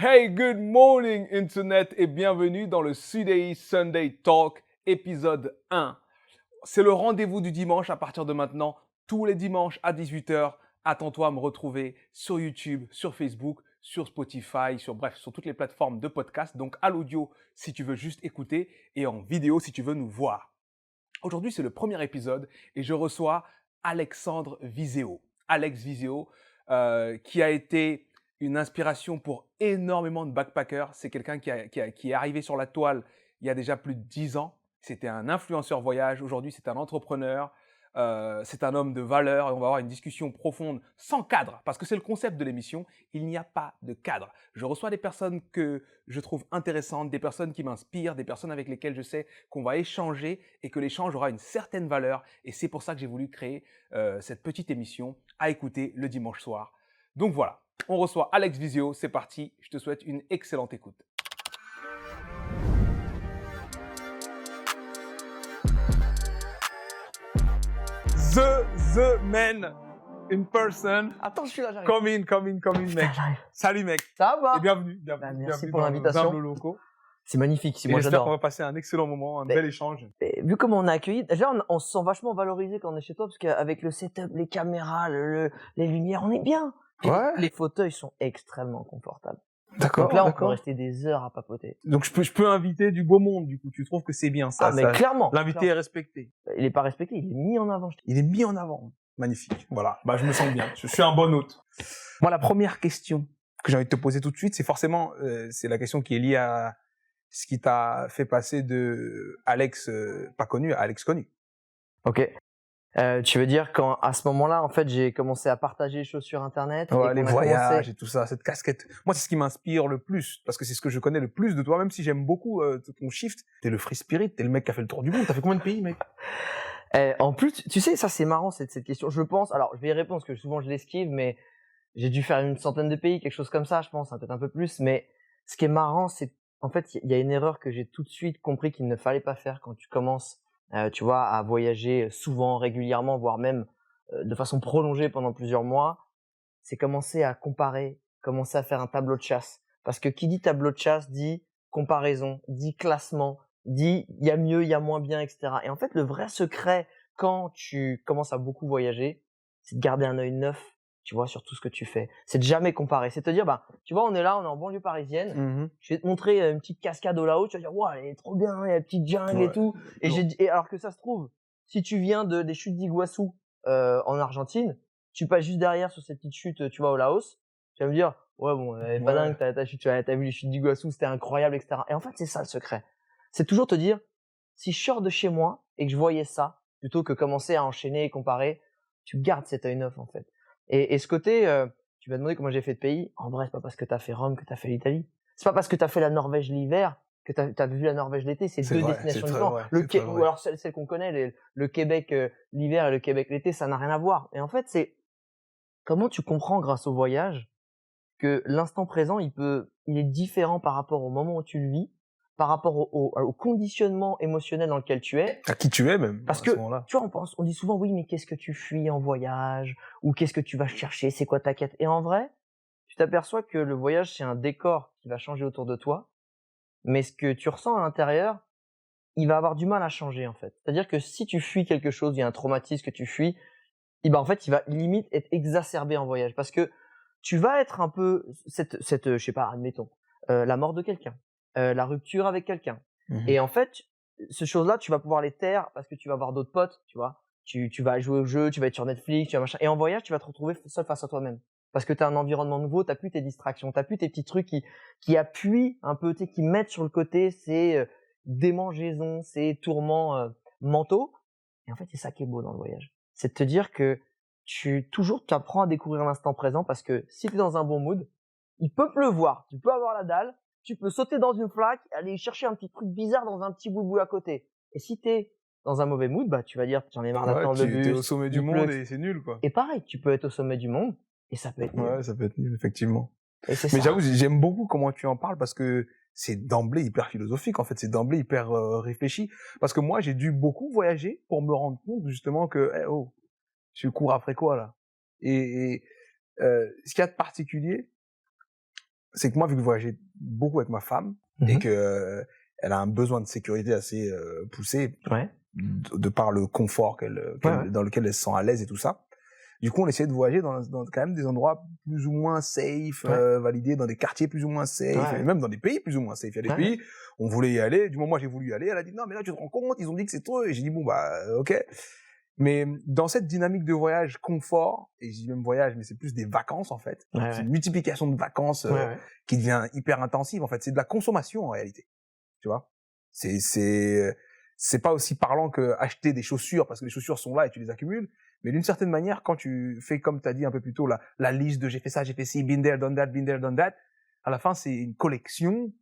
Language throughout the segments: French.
Hey, good morning Internet et bienvenue dans le CDI Sunday Talk, épisode 1. C'est le rendez-vous du dimanche à partir de maintenant, tous les dimanches à 18h. Attends-toi à me retrouver sur YouTube, sur Facebook, sur Spotify, sur toutes les plateformes de podcast. Donc à l'audio si tu veux juste écouter et en vidéo si tu veux nous voir. Aujourd'hui, c'est le premier épisode et je reçois Alexandre Viseo. Alex Viseo, qui a été une inspiration pour énormément de backpackers. C'est quelqu'un qui est arrivé sur la toile il y a déjà plus de 10 ans. C'était un influenceur voyage. Aujourd'hui, c'est un entrepreneur. C'est un homme de valeur et on va avoir une discussion profonde sans cadre parce que c'est le concept de l'émission. Il n'y a pas de cadre. Je reçois des personnes que je trouve intéressantes, des personnes qui m'inspirent, des personnes avec lesquelles je sais qu'on va échanger et que l'échange aura une certaine valeur. Et c'est pour ça que j'ai voulu créer cette petite émission à écouter le dimanche soir. Donc voilà, on reçoit Alex Viseo. C'est parti. Je te souhaite une excellente écoute. The man in person. Attends, je suis là, j'arrive. Come in, mec. J'arrive. Salut, mec. Ça va? Et bienvenue Merci bienvenue pour dans l'invitation. nos humbles locaux. C'est magnifique, Et moi j'espère qu'on j'adore. va passer un excellent moment, un Mais- bel échange. Et vu comment on a accueilli, déjà on se sent vachement valorisé quand on est chez toi, parce qu'avec le setup, les caméras, les lumières, on est bien. Et Ouais. Les fauteuils sont extrêmement confortables. D'accord, Donc là, on peut rester des heures à papoter. Donc je peux inviter du beau monde, du coup. Tu trouves que c'est bien ça, Ah, mais ça- clairement. L'invité est respecté. Il est pas respecté, il est mis en avant. Il est mis en avant. Magnifique. Voilà. Bah, je me sens bien. Je suis un bon hôte. Moi, la première question que j'ai envie de te poser tout de suite, c'est forcément, c'est la question qui est liée à ce qui t'a fait passer de Alex pas connu à Alex connu. Ok. Tu veux dire quand à ce moment-là, en fait, j'ai commencé à partager les choses sur Internet. Ouais, et les qu'on a voyages commencé- et tout ça, cette casquette. Moi, c'est ce qui m'inspire le plus, parce que c'est ce que je connais le plus de toi, même si j'aime beaucoup ton shift. T'es le free spirit, t'es le mec qui a fait le tour du monde. T'as fait combien de pays, mec? En plus, tu sais, ça c'est marrant cette question. Je pense, alors je vais y répondre parce que souvent je l'esquive, mais j'ai dû faire une centaine de pays, quelque chose comme ça, je pense, peut-être un peu plus. Mais ce qui est marrant, c'est en fait il y a une erreur que j'ai tout de suite compris qu'il ne fallait pas faire quand tu commences, tu vois, à voyager souvent, régulièrement, voire même de façon prolongée pendant plusieurs mois. C'est commencer à comparer, commencer à faire un tableau de chasse. Parce que qui dit tableau de chasse dit comparaison, dit classement, dit il y a mieux, il y a moins bien, etc. Et en fait, le vrai secret quand tu commences à beaucoup voyager, c'est de garder un œil neuf, tu vois, sur tout ce que tu fais. C'est de jamais comparer. C'est de te dire, bah, tu vois, on est là, on est en banlieue parisienne. Je vais te montrer une petite cascade au là-haut. Tu vas dire, waouh, elle est trop bien, il y a la petite jungle et Ouais. tout. Et alors que ça se trouve, si tu viens des chutes d'Iguassou en Argentine, tu passes juste derrière sur cette petite chute, tu vois, au Laos, tu vas me dire, ouais, bon, elle est pas Ouais. dingue, ta chute, t'as vu les chutes d'Iguassou, c'était incroyable, etc. Et en fait, c'est ça le secret. C'est toujours te dire, si je sors de chez moi et que je voyais ça, plutôt que commencer à enchaîner et comparer, tu gardes cet œil neuf, en fait. Et ce côté, tu m'as demandé comment j'ai fait de pays. En vrai, c'est pas parce que t'as fait Rome que t'as fait l'Italie. C'est pas parce que t'as fait la Norvège l'hiver que t'as vu la Norvège l'été. C'est deux vrai, destinations c'est très différentes. vrai, Ou alors celle qu'on connaît, le Québec l'hiver et le Québec l'été, ça n'a rien à voir. Et en fait, c'est comment tu comprends grâce au voyage que l'instant présent, il est différent par rapport au moment où tu le vis, par rapport au conditionnement émotionnel dans lequel tu es. À qui tu es, même, Parce à que, ce moment-là. tu vois, on dit souvent, oui, mais qu'est-ce que tu fuis en voyage? Ou qu'est-ce que tu vas chercher? C'est quoi ta quête? Et en vrai, tu t'aperçois que le voyage, c'est un décor qui va changer autour de toi, mais ce que tu ressens à l'intérieur, il va avoir du mal à changer, en fait. C'est-à-dire que si tu fuis quelque chose, il y a un traumatisme que tu fuis, et ben, en fait, il va limite être exacerbé en voyage. Parce que tu vas être un peu, je sais pas, admettons, la mort de quelqu'un, la rupture avec quelqu'un. Et en fait, ces choses-là, tu vas pouvoir les taire parce que tu vas avoir d'autres potes, tu vois. Tu vas jouer au jeu, tu vas être sur Netflix, tu vas machin. Et en voyage, tu vas te retrouver seul face à toi-même. Parce que tu as un environnement nouveau, tu plus tes distractions, tu plus tes petits trucs qui appuient un peu, tu sais, qui mettent sur le côté ces démangeaisons, ces tourments mentaux. Et en fait, c'est ça qui est beau dans le voyage. C'est de te dire que toujours t'apprends à découvrir l'instant présent parce que si tu es dans un bon mood, il peut pleuvoir, tu peux avoir la dalle, tu peux sauter dans une flaque, aller chercher un petit truc bizarre dans un petit boubou à côté. Et si t'es dans un mauvais mood, bah tu vas dire j'en ai marre d'attendre le bus. T'es au sommet du il monde pleut. et c'est nul, quoi. Et pareil, tu peux être au sommet du monde et ça peut être nul. Ouais, ça peut être nul, effectivement. Et c'est Mais ça. j'avoue, j'aime beaucoup comment tu en parles parce que c'est d'emblée hyper philosophique, en fait. C'est d'emblée hyper réfléchi. Parce que moi, j'ai dû beaucoup voyager pour me rendre compte, justement, que, oh, tu cours après quoi, là? Et ce qu'il y a de particulier, c'est que moi, vu que je voyageais beaucoup avec ma femme et que elle a un besoin de sécurité assez poussé Ouais. de par le confort dans lequel elle se sent à l'aise et tout ça. Du coup, on essayait de voyager dans quand même des endroits plus ou moins safe, validés, dans des quartiers plus ou moins safe, et même dans des pays plus ou moins safe. Il y a des pays, on voulait y aller. Du moment où j'ai voulu y aller, elle a dit non, mais là tu te rends compte, ils ont dit que c'est trop. Et j'ai dit bon bah ok. Mais dans cette dynamique de voyage confort, et je dis même voyage, mais c'est plus des vacances en fait. C'est une multiplication de vacances qui devient hyper intensive en fait. C'est de la consommation en réalité, tu vois. C'est pas aussi parlant que acheter des chaussures parce que les chaussures sont là et tu les accumules. Mais d'une certaine manière, quand tu fais comme tu as dit un peu plus tôt la liste de j'ai fait ça, j'ai fait ci, been there, done that, à la fin c'est une collection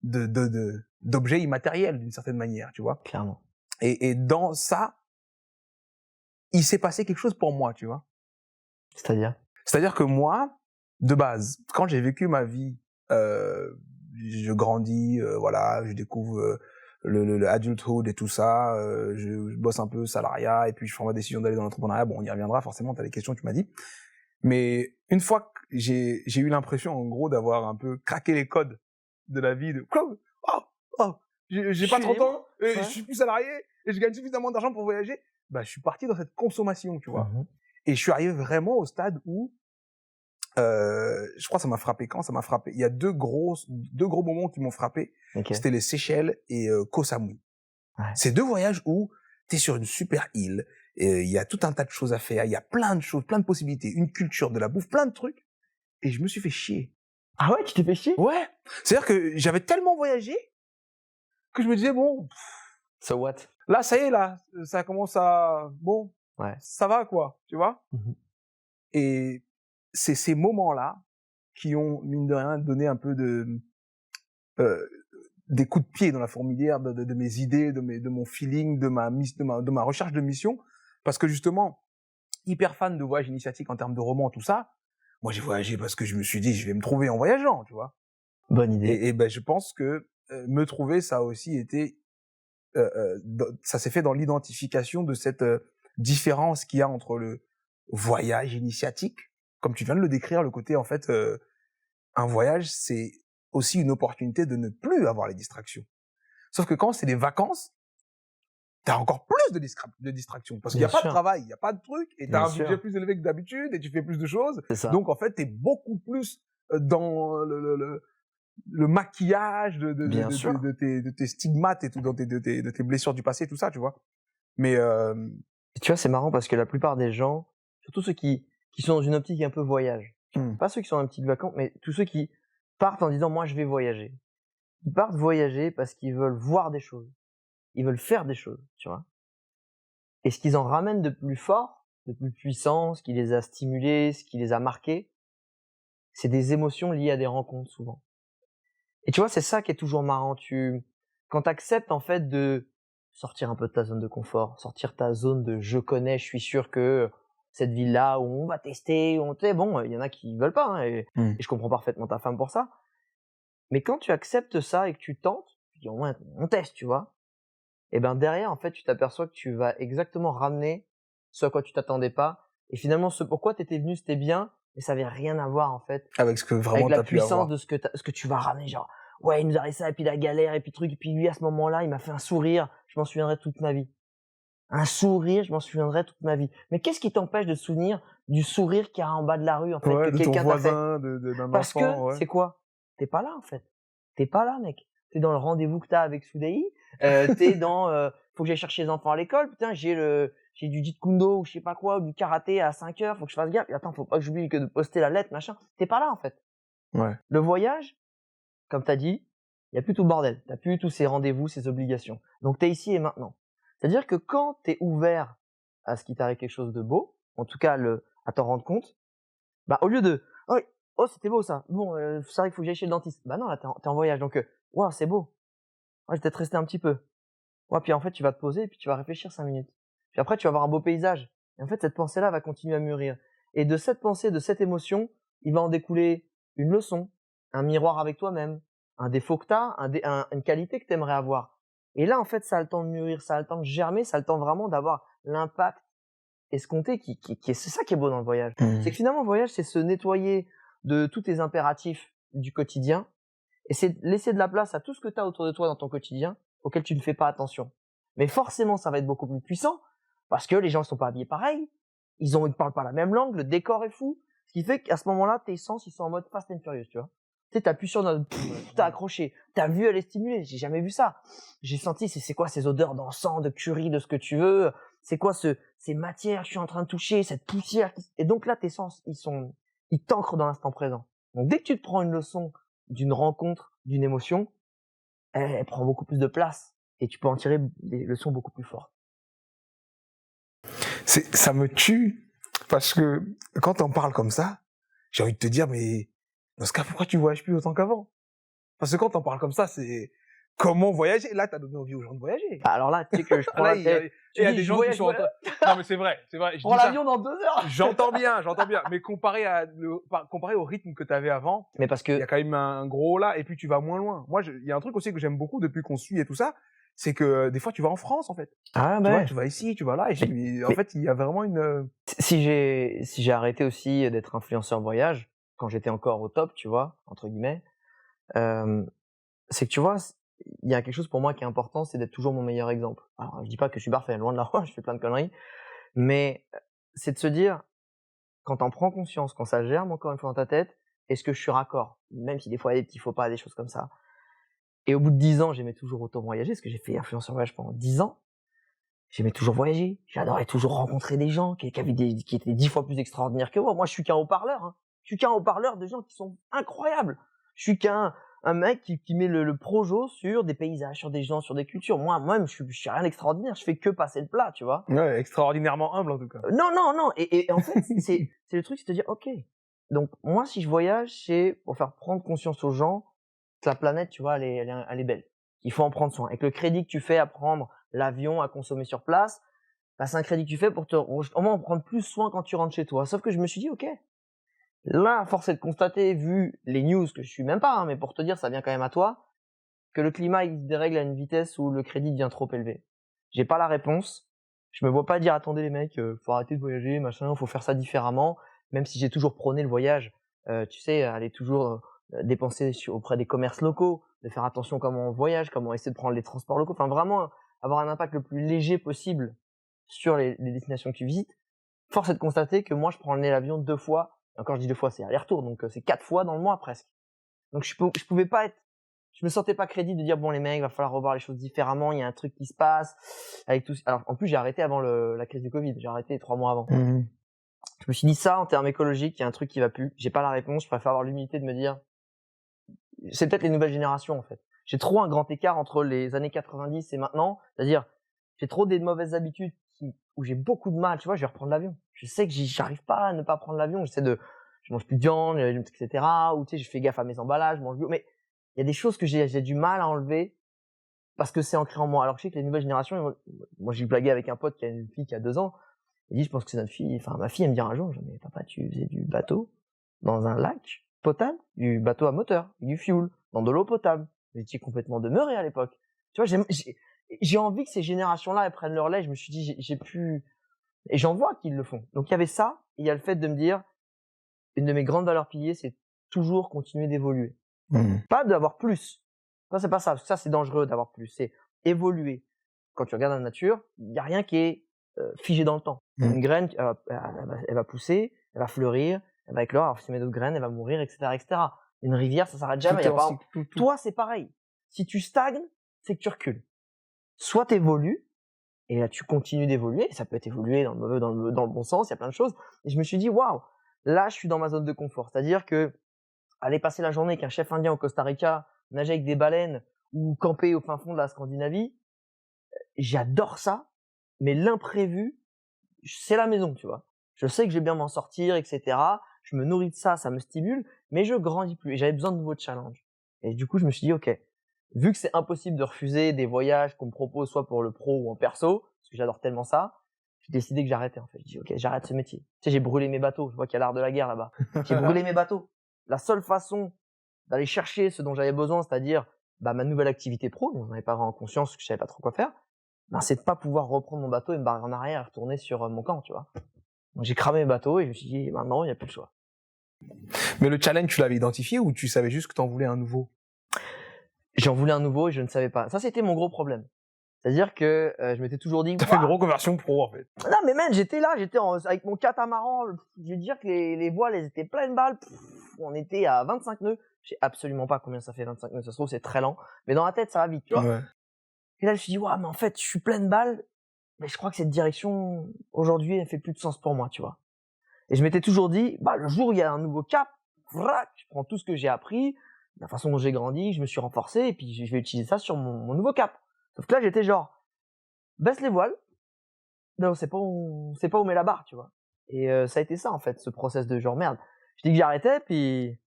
d'objets immatériels d'une certaine manière, tu vois. Clairement. Et dans ça, il s'est passé quelque chose pour moi, tu vois. C'est-à-dire que moi, de base, quand j'ai vécu ma vie, je grandis, voilà, je découvre le adulthood et tout ça, je bosse un peu salariat et puis je prends ma décision d'aller dans l'entrepreneuriat. Bon, on y reviendra forcément, t'as des questions, tu m'as dit. Mais une fois que j'ai eu l'impression, en gros, d'avoir un peu craqué les codes de la vie, j'ai pas 30 ans, je suis plus salarié et je gagne suffisamment d'argent pour voyager, bah, je suis parti dans cette consommation, tu vois. Et je suis arrivé vraiment au stade où, je crois que ça m'a frappé il y a deux gros moments qui m'ont frappé. C'était les Seychelles et Koh Samui. C'est deux voyages où t'es sur une super île, il y a tout un tas de choses à faire, il y a plein de choses, plein de possibilités, une culture, de la bouffe, plein de trucs. Et je me suis fait chier. Ah ouais, tu t'es fait chier? Ouais. C'est-à-dire que j'avais tellement voyagé que je me disais bon, so what? Là, ça y est, là, ça commence à ça va quoi, tu vois. Et c'est ces moments-là qui ont, mine de rien, donné un peu des coups de pied dans la fourmilière de mes idées, de mon feeling, de ma recherche de mission. Parce que justement, hyper fan de voyage initiatique en termes de romans, tout ça, moi j'ai voyagé parce que je me suis dit, je vais me trouver en voyageant, tu vois. Bonne idée. Et ben, je pense que me trouver, ça a aussi été, ça s'est fait dans l'identification de cette différence qu'il y a entre le voyage initiatique, comme tu viens de le décrire, le côté en fait, un voyage, c'est aussi une opportunité de ne plus avoir les distractions. Sauf que quand c'est des vacances, t'as encore plus de distractions parce qu'il y a pas de travail, il y a pas de truc, et t'as un budget plus élevé que d'habitude et tu fais plus de choses. Donc en fait, t'es beaucoup plus dans le maquillage de tes stigmates et tout, de tes blessures du passé, tout ça, tu vois. Mais tu vois, c'est marrant parce que la plupart des gens, surtout ceux qui sont dans une optique un peu voyage, pas ceux qui sont dans une petite vacance, mais tous ceux qui partent en disant moi je vais voyager. Ils partent voyager parce qu'ils veulent voir des choses, ils veulent faire des choses, tu vois. Et ce qu'ils en ramènent de plus fort, de plus puissant, ce qui les a stimulés, ce qui les a marqués, c'est des émotions liées à des rencontres souvent. Et tu vois, c'est ça qui est toujours marrant. Quand t'acceptes en fait de sortir un peu de ta zone de confort, sortir ta zone de je connais, je suis sûr que cette ville-là où on va tester, bon, il y en a qui veulent pas, hein, et je comprends parfaitement ta femme pour ça. Mais quand tu acceptes ça et que tu tentes, tu dis au moins on teste, tu vois. Et ben derrière, en fait, tu t'aperçois que tu vas exactement ramener ce à quoi tu t'attendais pas. Et finalement, ce pourquoi t'étais venu, c'était bien, mais ça avait rien à voir en fait avec ce que vraiment avec la t'as pu avoir. puissance de ce que tu vas ramener. Genre, ouais, il nous a arrivé ça, et puis la galère, et puis truc, et puis lui à ce moment-là, il m'a fait un sourire. Je m'en souviendrai toute ma vie. Un sourire, je m'en souviendrai toute ma vie. Mais qu'est-ce qui t'empêche de te souvenir du sourire qu'il y a en bas de la rue, en fait, que de ton quelqu'un t'a fait? voisin, d'un Parce enfant, que c'est quoi? T'es pas là en fait. T'es pas là, mec. T'es dans le rendez-vous que t'as avec Soudei. T'es dans faut que j'aille chercher les enfants à l'école. Putain, j'ai du Jeet Kune Do ou je sais pas quoi, ou du karaté à 5 heures. Faut que je fasse gaffe. Et attends, faut pas que j'oublie que de poster la lettre, machin. T'es pas là en fait. Ouais. Le voyage, comme t'as dit, y a plus tout le bordel. T'as plus tous ces rendez-vous, ces obligations. Donc t'es ici et maintenant. C'est-à-dire que quand t'es ouvert à ce qui t'arrive quelque chose de beau, en tout cas à t'en rendre compte, bah au lieu de oh c'était beau ça, bon c'est vrai qu'il faut que j'aille chez le dentiste, bah non là t'es en voyage donc waouh c'est beau, ouais, je vais peut-être rester un petit peu, ouais, puis en fait tu vas te poser et puis tu vas réfléchir 5 minutes, puis après tu vas avoir un beau paysage, et en fait cette pensée là va continuer à mûrir, et de cette pensée, de cette émotion, il va en découler une leçon, un miroir avec toi-même, un défaut que t'as, une qualité que t'aimerais avoir, et là en fait ça a le temps de mûrir, ça a le temps de germer, ça a le temps vraiment d'avoir l'impact escompté c'est ça qui est beau dans le voyage. C'est que finalement le voyage c'est se nettoyer de tous tes impératifs du quotidien et c'est de laisser de la place à tout ce que tu as autour de toi dans ton quotidien auquel tu ne fais pas attention. Mais forcément, ça va être beaucoup plus puissant parce que les gens ne sont pas habillés pareil, ils ne parlent pas la même langue, le décor est fou, ce qui fait qu'à ce moment-là, tes sens, ils sont en mode Fast and Furious, tu vois. Tu sais, t'appuies sur notre, t'as accroché, ta vue, elle est stimulée, j'ai jamais vu ça. J'ai senti, c'est quoi ces odeurs d'encens, de curry, de ce que tu veux, c'est quoi ces matières que je suis en train de toucher, cette poussière. Et donc là, tes sens, ils t'ancrent dans l'instant présent. Donc dès que tu te prends une leçon d'une rencontre, d'une émotion, elle prend beaucoup plus de place et tu peux en tirer des leçons beaucoup plus fortes. Ça me tue parce que quand on parle comme ça, j'ai envie de te dire, mais dans ce cas, pourquoi tu voyages plus autant qu'avant? Parce que quand on parle comme ça, c'est comment voyager. Là, t'as donné envie aux gens de voyager. Alors là, tu sais que je prends Là, la tête. Il y a des gens qui sont en train... Non, mais c'est vrai. Je prends dis ça. l'avion dans 2 heures. J'entends bien. Mais comparé au rythme que tu avais avant, Mais parce il y que a quand même un gros là, et puis tu vas moins loin. Moi, il y a un truc aussi que j'aime beaucoup depuis qu'on suit et tout ça, c'est que des fois tu vas en France en fait. ah Tu vois, tu vas ici, tu vas là, et en fait il y a vraiment une. si j'ai arrêté aussi d'être influenceur voyage quand j'étais encore au top, tu vois, entre guillemets, c'est que tu vois, il y a quelque chose pour moi qui est important, c'est d'être toujours mon meilleur exemple. Alors je dis pas que je suis parfait, loin de là, je fais plein de conneries, mais c'est de se dire quand t'en prends conscience, quand ça germe encore une fois dans ta tête, est-ce que je suis raccord, même si des fois il y a des petits faux pas, des choses comme ça. Et au bout de 10 ans, j'aimais toujours autant voyager, parce que j'ai fait influenceur voyage pendant 10 ans. J'aimais toujours voyager, j'adorais toujours rencontrer des gens qui étaient 10 fois plus extraordinaires que moi. Moi, je suis qu'un haut-parleur, hein. Je suis qu'un haut-parleur de gens qui sont incroyables. Je suis qu'un mec qui met le projo sur des paysages, sur des gens, sur des cultures. Moi-même, je suis rien d'extraordinaire, je fais que passer le plat, tu vois. Ouais, extraordinairement humble en tout cas. Non. Et en fait, c'est le truc, c'est de dire, ok. Donc, moi, si je voyage, c'est pour faire prendre conscience aux gens que la planète, tu vois, elle est belle. Il faut en prendre soin. Et que le crédit que tu fais à prendre l'avion, à consommer sur place, bah, c'est un crédit que tu fais pour au moins en prendre plus soin quand tu rentres chez toi. Sauf que je me suis dit, ok, là, force est de constater, vu les news que je suis même pas, hein, mais pour te dire, ça vient quand même à toi, que le climat, il se dérègle à une vitesse où le crédit devient trop élevé. J'ai pas la réponse. Je me vois pas dire, attendez les mecs, faut arrêter de voyager, machin, faut faire ça différemment. Même si j'ai toujours prôné le voyage, tu sais, aller toujours dépenser auprès des commerces locaux, de faire attention comment on voyage, comment essayer de prendre les transports locaux, enfin vraiment avoir un impact le plus léger possible sur les destinations que tu visites. Force est de constater que moi je prends l'avion 2 fois, et encore je dis 2 fois, c'est aller-retour, donc c'est 4 fois dans le mois presque. Donc je pouvais pas être, je me sentais pas crédible de dire bon les mecs, va falloir revoir les choses différemment, il y a un truc qui se passe avec tout. Alors en plus j'ai arrêté avant la crise du Covid, j'ai arrêté 3 mois avant. Je me suis dit ça en termes écologiques, il y a un truc qui va plus, j'ai pas la réponse, je préfère avoir l'humilité de me dire c'est peut-être les nouvelles générations en fait. J'ai trop un grand écart entre les années 90 et maintenant, c'est-à-dire j'ai trop des mauvaises habitudes où j'ai beaucoup de mal, tu vois, je vais reprendre l'avion. Je sais que j'arrive pas à ne pas prendre l'avion, je mange plus de viande, etc. Ou tu sais, je fais gaffe à mes emballages, je mange bio, mais il y a des choses que j'ai du mal à enlever parce que c'est ancré en moi. Alors que je sais que les nouvelles générations, moi j'ai blagué avec un pote qui a une fille qui a 2 ans, il dit je pense que c'est notre fille, enfin ma fille elle me dira un jour, mais papa tu faisais du bateau dans un lac potable, du bateau à moteur, du fuel, dans de l'eau potable. J'étais complètement demeuré à l'époque. Tu vois, j'ai envie que ces générations-là elles prennent leur lait. Je me suis dit j'ai plus, et j'en vois qu'ils le font. Donc il y avait ça, et il y a le fait de me dire une de mes grandes valeurs piliers, c'est toujours continuer d'évoluer. Pas d'avoir plus. Ça c'est pas ça, parce que ça c'est dangereux d'avoir plus. C'est évoluer. Quand tu regardes la nature, il y a rien qui est figé dans le temps. Une graine, elle va pousser, elle va fleurir, elle va éclore, alors si tu mets d'autres graines, elle va mourir, etc., etc. Une rivière, ça s'arrête jamais. Toi, c'est pareil. Si tu stagnes, c'est que tu recules. Soit tu évolues, et là tu continues d'évoluer, et ça peut être évoluer dans le bon sens, il y a plein de choses. Et je me suis dit, waouh, là je suis dans ma zone de confort. C'est-à-dire que aller passer la journée avec un chef indien au Costa Rica, nager avec des baleines, ou camper au fin fond de la Scandinavie, j'adore ça, mais l'imprévu, c'est la maison, tu vois. Je sais que je vais bien m'en sortir, etc. Je me nourris de ça, ça me stimule, mais je grandis plus. Et j'avais besoin de nouveaux challenges. Et du coup, je me suis dit, ok, vu que c'est impossible de refuser des voyages qu'on me propose soit pour le pro ou en perso, parce que j'adore tellement ça, j'ai décidé que j'arrêtais en fait. Je dis, ok, j'arrête ce métier. Tu sais, j'ai brûlé mes bateaux. Je vois qu'il y a l'art de la guerre là-bas. J'ai brûlé mes bateaux. La seule façon d'aller chercher ce dont j'avais besoin, c'est-à-dire ma nouvelle activité pro, dont je n'avais pas vraiment conscience, parce que je savais pas trop quoi faire, c'est de pas pouvoir reprendre mon bateau et me barrer en arrière et retourner sur mon camp, tu vois. Donc j'ai cramé mes bateaux et je me suis dit, maintenant, il n'y a plus le choix. Mais le challenge, tu l'avais identifié ou tu savais juste que tu en voulais un nouveau? J'en voulais un nouveau et je ne savais pas. Ça, c'était mon gros problème. C'est-à-dire que je m'étais toujours dit... Tu as fait une reconversion pro, en fait. Non, mais man, j'étais là, avec mon catamaran. Je veux dire que les voiles, elles étaient pleines balles. On était à 25 nœuds. Je sais absolument pas combien ça fait 25 nœuds. Ça se trouve, c'est très lent. Mais dans la tête, ça va vite, tu vois. Ouais. Et là, je me suis dit, ouais, mais en fait, je suis pleine balles. Mais je crois que cette direction, aujourd'hui, elle fait plus de sens pour moi, tu vois. Et je m'étais toujours dit, bah, le jour où il y a un nouveau cap, vrac, je prends tout ce que j'ai appris, la façon dont j'ai grandi, je me suis renforcé, et puis je vais utiliser ça sur mon nouveau cap. Sauf que là, j'étais genre, baisse les voiles, mais on sait pas où met la barre, tu vois. Et ça a été ça, en fait, ce process de genre, merde. Je dis que j'arrêtais, puis...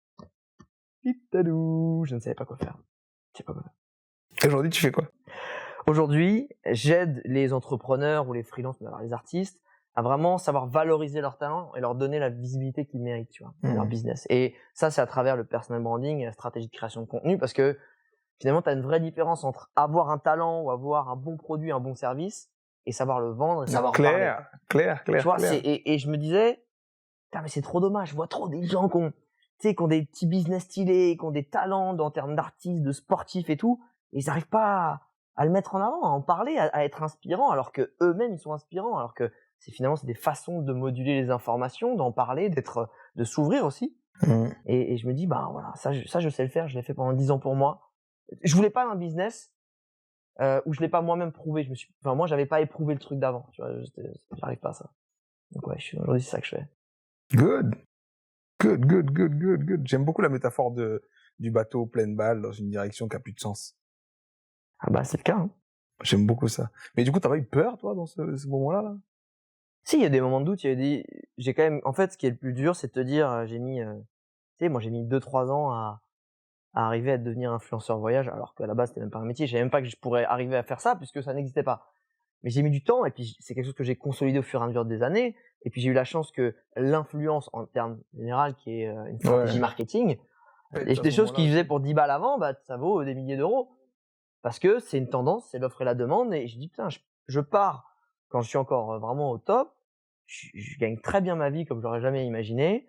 Pip-tadou, je ne savais pas quoi faire. Je sais pas quoi faire. Et aujourd'hui, tu fais quoi? Aujourd'hui, j'aide les entrepreneurs ou les freelances, alors les artistes, à vraiment savoir valoriser leur talent et leur donner la visibilité qu'ils méritent, tu vois, dans leur business. Et ça, c'est à travers le personal branding et la stratégie de création de contenu, parce que finalement, tu as une vraie différence entre avoir un talent ou avoir un bon produit, un bon service, et savoir le vendre et savoir parler. Clair. Tu vois, clair. Et je me disais, putain, mais c'est trop dommage, je vois trop des gens qui ont des petits business stylés, qui ont des talents en termes d'artistes, de sportifs et tout, et ils n'arrivent pas à le mettre en avant, à en parler, à être inspirants, alors que eux-mêmes ils sont inspirants, alors que finalement c'est des façons de moduler les informations, d'en parler, de s'ouvrir aussi. Et je me dis, bah voilà, ça je sais le faire, je l'ai fait pendant 10 ans pour moi. Je voulais pas d'un business où je l'ai pas moi-même prouvé. Moi j'avais pas éprouvé le truc d'avant, tu vois, j'arrive pas à ça. Donc ouais, aujourd'hui c'est ça que je fais. Good. J'aime beaucoup la métaphore du bateau pleine balle dans une direction qui a plus de sens. Ah bah c'est le cas, hein. J'aime beaucoup ça. Mais du coup, t'as pas eu peur, toi, dans ce moment-là, là? Si, il y a des moments de doute, j'ai quand même, en fait, ce qui est le plus dur, c'est de te dire, j'ai mis 2-3 ans à arriver à devenir influenceur voyage, alors qu'à la base, c'était même pas un métier. Je savais même pas que je pourrais arriver à faire ça, puisque ça n'existait pas. Mais j'ai mis du temps, et puis c'est quelque chose que j'ai consolidé au fur et à mesure des années. Et puis j'ai eu la chance que l'influence, en termes général, qui est une stratégie marketing, des choses qu'ils faisaient pour 10 balles avant, bah, ça vaut des milliers d'euros. Parce que c'est une tendance, c'est l'offre et la demande, et je dis, putain, je pars quand je suis encore vraiment au top, je gagne très bien ma vie comme je l'aurais jamais imaginé.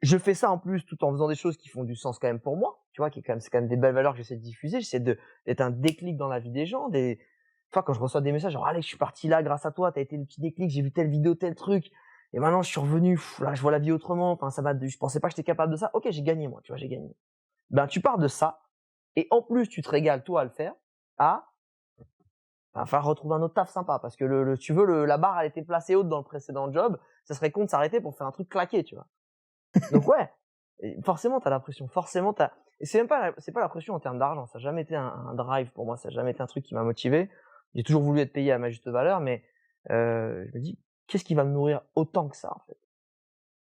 Je fais ça en plus tout en faisant des choses qui font du sens quand même pour moi, tu vois, c'est quand même des belles valeurs que j'essaie de diffuser, j'essaie d'être un déclic dans la vie des gens, toi, quand je reçois des messages genre, Alex, je suis parti là grâce à toi, t'as été le petit déclic, j'ai vu telle vidéo, tel truc, et maintenant je suis revenu, là, je vois la vie autrement, enfin, je pensais pas que j'étais capable de ça, ok, j'ai gagné moi, tu vois, j'ai gagné. Ben, tu pars de ça, et en plus, tu te régales toi à le faire, enfin, retrouver un autre taf sympa, parce que tu veux, la barre, elle était placée haute dans le précédent job, ça serait con de s'arrêter pour faire un truc claqué, tu vois. Donc ouais, forcément t'as la pression, et c'est pas la pression en termes d'argent, ça n'a jamais été un drive pour moi, ça n'a jamais été un truc qui m'a motivé. J'ai toujours voulu être payé à ma juste valeur, mais je me dis, qu'est-ce qui va me nourrir autant que ça, en fait?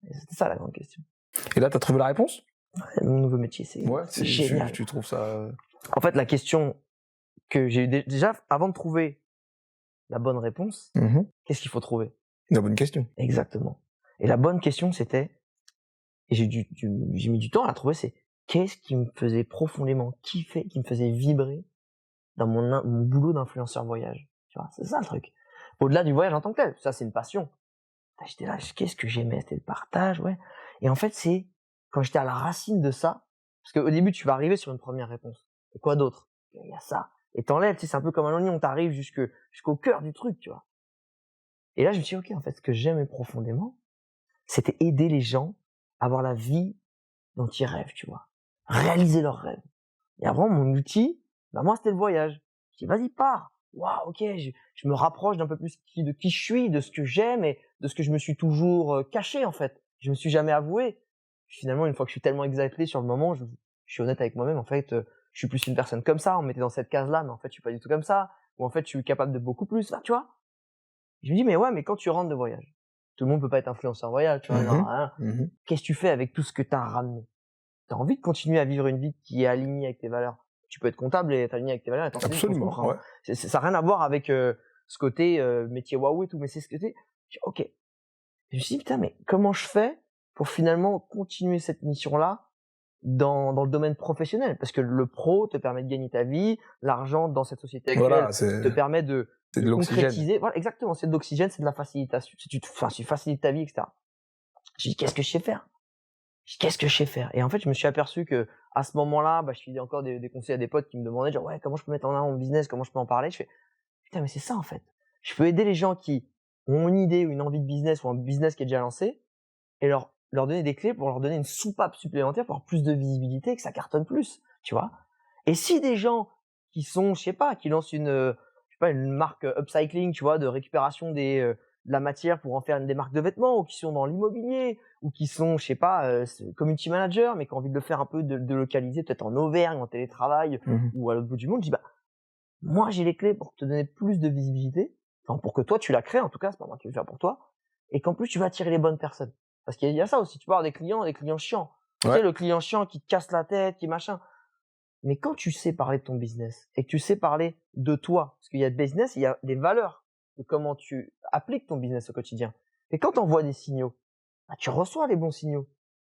Et c'était ça la grande question. Et là, t'as trouvé la réponse? Mon nouveau métier, c'est génial. Tu trouves ça... En fait, la question que j'ai eu déjà, avant de trouver la bonne réponse, qu'est-ce qu'il faut trouver? La bonne question. Exactement. Et la bonne question, c'était, et j'ai mis du temps à la trouver, c'est qu'est-ce qui me faisait profondément kiffer, qui me faisait vibrer dans mon boulot d'influenceur voyage. Tu vois, c'est ça le truc. Au-delà du voyage en tant que tel, ça c'est une passion. J'étais là, qu'est-ce que j'aimais, c'était le partage, ouais. Et en fait, c'est quand j'étais à la racine de ça, parce qu'au début, tu vas arriver sur une première réponse. Et quoi d'autre? Il y a ça. Et t'enlèves, tu sais, c'est un peu comme un oignon, t'arrives jusqu'au cœur du truc, tu vois. Et là, je me suis dit, ok, en fait, ce que j'aimais profondément, c'était aider les gens à avoir la vie dont ils rêvent, tu vois. Réaliser leurs rêves. Et avant, mon outil, bah, moi, c'était le voyage. Je dis, vas-y, pars. Waouh, ok, je me rapproche d'un peu plus de qui je suis, de ce que j'aime et de ce que je me suis toujours caché, en fait. Je me suis jamais avoué. Puis, finalement, une fois que je suis tellement exalté sur le moment, je suis honnête avec moi-même, en fait, je suis plus une personne comme ça, on me mettait dans cette case-là, mais en fait, je suis pas du tout comme ça. Ou en fait, je suis capable de beaucoup plus, là, tu vois. Je me dis, mais ouais, mais quand tu rentres de voyage, tout le monde peut pas être influenceur voyage, tu vois, qu'est-ce que tu fais avec tout ce que tu as ramené? Tu as envie de continuer à vivre une vie qui est alignée avec tes valeurs. Tu peux être comptable et être aligné avec tes valeurs. Absolument, ouais. Ça n'a rien à voir avec ce côté métier waouh et tout, mais c'est ce côté, ok. Et je me suis dit, putain, mais comment je fais pour finalement continuer cette mission-là dans le domaine professionnel? Parce que le pro te permet de gagner ta vie, l'argent dans cette société actuelle te permet de concrétiser. Voilà, exactement, c'est de l'oxygène, c'est de la facilitation. Tu facilites ta vie, etc. J'ai dit, qu'est-ce que je sais faire? Qu'est-ce que je sais faire? Et en fait, je me suis aperçu que à ce moment-là, je filais encore des conseils à des potes qui me demandaient genre, ouais, comment je peux mettre en avant mon business? Comment je peux en parler? Je fais, putain, mais c'est ça, en fait. Je peux aider les gens qui ont une idée ou une envie de business ou un business qui est déjà lancé et leur donner des clés pour leur donner une soupape supplémentaire pour avoir plus de visibilité et que ça cartonne plus, tu vois? Et si des gens qui sont, je sais pas, qui lancent une marque upcycling, tu vois, de récupération de la matière pour en faire des marques de vêtements, ou qui sont dans l'immobilier, ou qui sont, je sais pas, community manager, mais qui ont envie de le faire un peu de localiser, peut-être en Auvergne, en télétravail, ou à l'autre bout du monde, je dis, moi, j'ai les clés pour te donner plus de visibilité, enfin, pour que toi, tu la crées, en tout cas, c'est pas moi qui vais le faire pour toi, et qu'en plus, tu vas attirer les bonnes personnes. Parce qu'il y a ça aussi, tu peux avoir des clients chiants. Tu sais, le client chiant qui te casse la tête, qui machin. Mais quand tu sais parler de ton business et que tu sais parler de toi, parce qu'il y a de business, il y a des valeurs de comment tu appliques ton business au quotidien. Et quand tu envoies des signaux, tu reçois les bons signaux.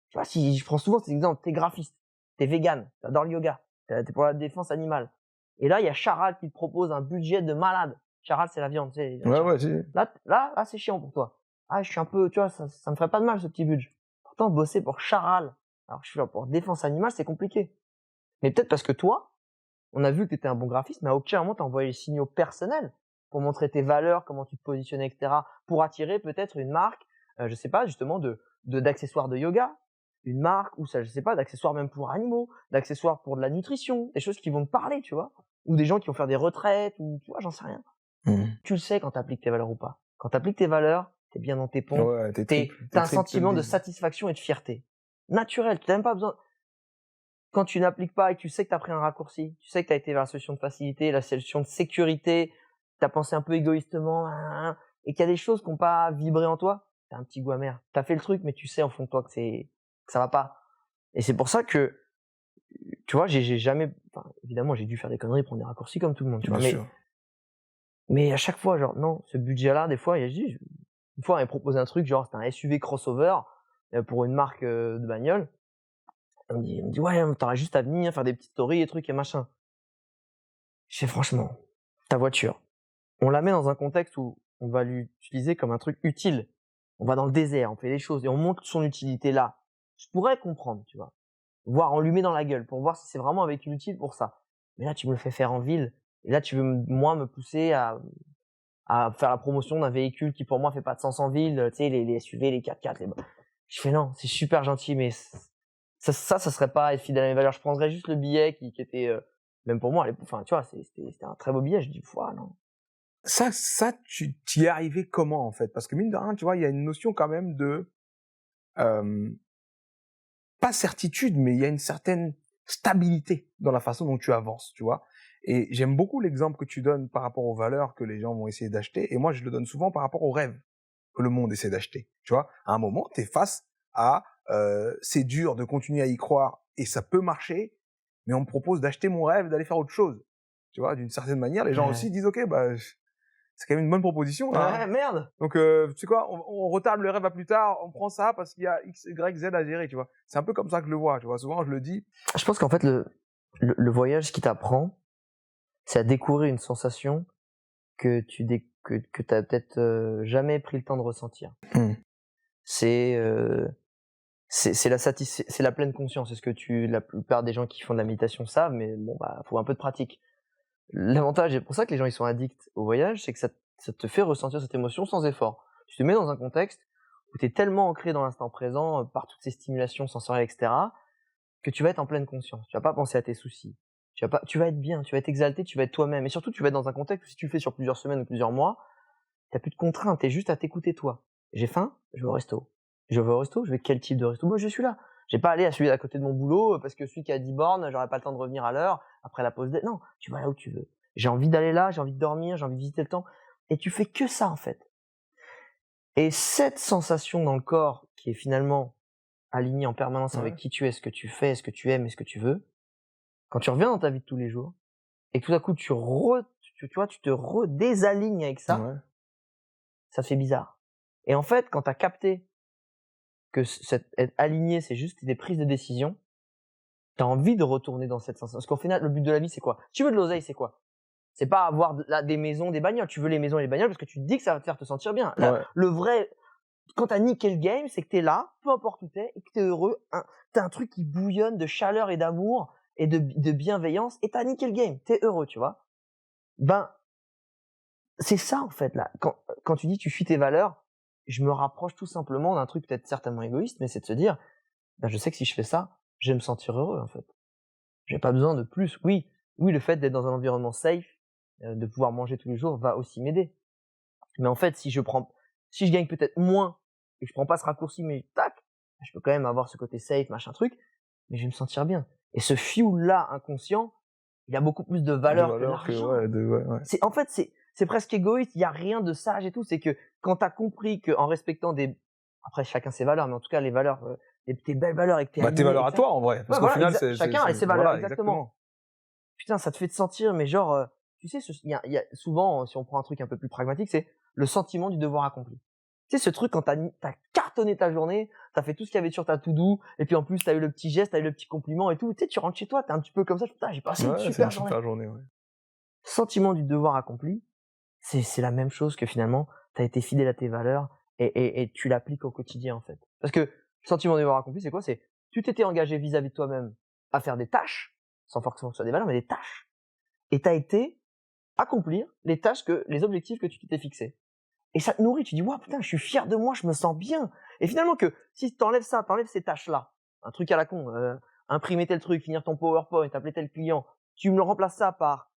Tu vois, si je prends souvent cet exemple, t'es graphiste, t'es vegan, t'adores le yoga, t'es pour la défense animale. Et là, il y a Charal qui te propose un budget de malade. Charal, c'est la viande, tu sais. Ouais, si. Là, c'est chiant pour toi. Ah, je suis un peu, tu vois, ça me ferait pas de mal ce petit budget. Pourtant, bosser pour Charal, alors que je suis là pour défense animale, c'est compliqué. Mais peut-être parce que toi, on a vu que tu étais un bon graphiste, mais à aucun moment tu as envoyé les signaux personnels pour montrer tes valeurs, comment tu te positionnais, etc. Pour attirer peut-être une marque, je sais pas, justement, d'accessoires de yoga, une marque, ou ça, je sais pas, d'accessoires même pour animaux, d'accessoires pour de la nutrition, des choses qui vont te parler, tu vois. Ou des gens qui vont faire des retraites, ou tu vois, j'en sais rien. Tu le sais quand tu appliques tes valeurs ou pas. Quand tu appliques tes valeurs, t'es bien dans tes pompes, t'as un sentiment de satisfaction et de fierté. Naturel, tu n'as même pas besoin. Quand tu n'appliques pas et que tu sais que tu as pris un raccourci, tu sais que tu as été vers la solution de facilité, la solution de sécurité, tu as pensé un peu égoïstement, et qu'il y a des choses qui n'ont pas vibré en toi, tu as un petit goût amer. Tu as fait le truc, mais tu sais au fond de toi que ça va pas. Et c'est pour ça que, tu vois, j'ai jamais, évidemment, j'ai dû faire des conneries, prendre des raccourcis comme tout le monde, tu vois. Mais à chaque fois, genre, non, ce budget-là, des fois, une fois, on m'a proposé un truc, genre, c'était un SUV crossover pour une marque de bagnole. On me dit, ouais, t'auras juste à venir faire des petites stories et trucs et machin. Je sais, franchement, ta voiture, on la met dans un contexte où on va l'utiliser comme un truc utile. On va dans le désert, on fait les choses et on montre son utilité là. Je pourrais comprendre, tu vois. Voire on lui met dans la gueule pour voir si c'est vraiment un véhicule utile pour ça. Mais là, tu me le fais faire en ville. Et là, tu veux, moi, me pousser à faire la promotion d'un véhicule qui, pour moi, fait pas de sens en ville. Tu sais, les SUV, les 4x4, Je fais non, c'est super gentil, mais ça serait pas être fidèle à mes valeurs. Je prendrais juste le billet qui était, même pour moi, enfin, tu vois, c'était un très beau billet. Je dis, non. Ça, tu y es arrivé comment, en fait? Parce que mine de rien, tu vois, il y a une notion quand même de, pas certitude, mais il y a une certaine stabilité dans la façon dont tu avances, tu vois? Et j'aime beaucoup l'exemple que tu donnes par rapport aux valeurs que les gens vont essayer d'acheter. Et moi, je le donne souvent par rapport aux rêves que le monde essaie d'acheter. Tu vois, à un moment, tu es face à c'est dur de continuer à y croire et ça peut marcher, mais on me propose d'acheter mon rêve, d'aller faire autre chose. Tu vois, d'une certaine manière, les gens aussi disent, OK, c'est quand même une bonne proposition. Là, ouais, merde. Donc, tu sais quoi, on retarde le rêve à plus tard, on prend ça parce qu'il y a X, Y, Z à gérer, tu vois. C'est un peu comme ça que je le vois, tu vois. Souvent, je le dis. Je pense qu'en fait, le voyage qui t'apprend, c'est à découvrir une sensation que t'as peut-être jamais pris le temps de ressentir. C'est la pleine conscience. C'est ce que la plupart des gens qui font de la méditation savent, mais faut un peu de pratique. L'avantage, et pour ça que les gens ils sont addicts au voyage, c'est que ça te fait ressentir cette émotion sans effort. Tu te mets dans un contexte où tu es tellement ancré dans l'instant présent par toutes ces stimulations sensorielles, etc., que tu vas être en pleine conscience. Tu vas pas penser à tes soucis. Tu vas être bien, tu vas être exalté, tu vas être toi-même. Et surtout, tu vas être dans un contexte où si tu le fais sur plusieurs semaines ou plusieurs mois, t'as plus de contraintes, t'es juste à t'écouter toi. J'ai faim, je vais au resto. Je vais au resto, je vais quel type de resto? Moi, je suis là. J'ai pas allé à celui à côté de mon boulot parce que celui qui a 10 bornes, j'aurais pas le temps de revenir à l'heure après la pause. Non, tu vas là où tu veux. J'ai envie d'aller là, j'ai envie de dormir, j'ai envie de visiter le temps. Et tu fais que ça, en fait. Et cette sensation dans le corps qui est finalement alignée en permanence avec qui tu es, ce que tu fais, ce que tu aimes et ce que tu veux, quand tu reviens dans ta vie de tous les jours et que tout à coup tu te redésalignes avec ça, ça fait bizarre. Et en fait, quand tu as capté que être aligné, c'est juste des prises de décision, tu as envie de retourner dans cette sensation. Parce qu'au final, le but de la vie, c'est quoi? Tu veux de l'oseille, c'est quoi? C'est pas avoir des maisons, des bagnoles. Tu veux les maisons et les bagnoles parce que tu te dis que ça va te faire te sentir bien. Le vrai quand t'as niqué le game, c'est que t'es là, peu importe où t'es, et que t'es heureux. T'as un truc qui bouillonne de chaleur et d'amour et de bienveillance, et t'as niqué le game. T'es heureux, tu vois. Ben, c'est ça en fait là. Quand tu dis tu suis tes valeurs, je me rapproche tout simplement d'un truc peut-être certainement égoïste, mais c'est de se dire, ben, je sais que si je fais ça, je vais me sentir heureux en fait. J'ai pas besoin de plus. Oui, le fait d'être dans un environnement safe, de pouvoir manger tous les jours va aussi m'aider. Mais en fait, si je gagne peut-être moins et que je prends pas ce raccourci, mais tac, je peux quand même avoir ce côté safe, machin truc, mais je vais me sentir bien. Et ce fuel-là inconscient, il a beaucoup plus de De valeur que valeur que, l'argent. ouais. En fait, c'est presque égoïste. Il y a rien de sage et tout. C'est que quand t'as compris qu'en respectant après chacun ses valeurs, mais en tout cas les valeurs, tes belles valeurs et que t'es Bah, tes aligné, valeurs à toi, en vrai. Parce ouais, qu'au voilà, final, chacun a ses valeurs, voilà, exactement. Putain, ça te fait te sentir, mais genre, tu sais, il y a souvent, si on prend un truc un peu plus pragmatique, c'est le sentiment du devoir accompli. Tu sais, ce truc quand t'as cartonné ta journée, t'as fait tout ce qu'il y avait sur ta to-do, et puis en plus t'as eu le petit geste, t'as eu le petit compliment et tout. Tu sais, tu rentres chez toi, t'es un petit peu comme ça. Putain, j'ai passé une Ouais, c'est super une journée. super journée, ouais. Sentiment du devoir accompli, c'est la même chose que finalement, t'as été fidèle à tes valeurs et tu l'appliques au quotidien en fait. Parce que le sentiment du devoir accompli, c'est quoi? C'est tu t'étais engagé vis-à-vis de toi-même à faire des tâches, sans forcément que ce soit des valeurs, mais des tâches. Et t'as été accomplir les objectifs que tu t'étais fixés. Et ça te nourrit, tu dis, waouh, putain, je suis fier de moi, je me sens bien. Et finalement que si t'enlèves ces tâches-là, un truc à la con, imprimer tel truc, finir ton PowerPoint, appeler tel client, tu me le remplaces ça par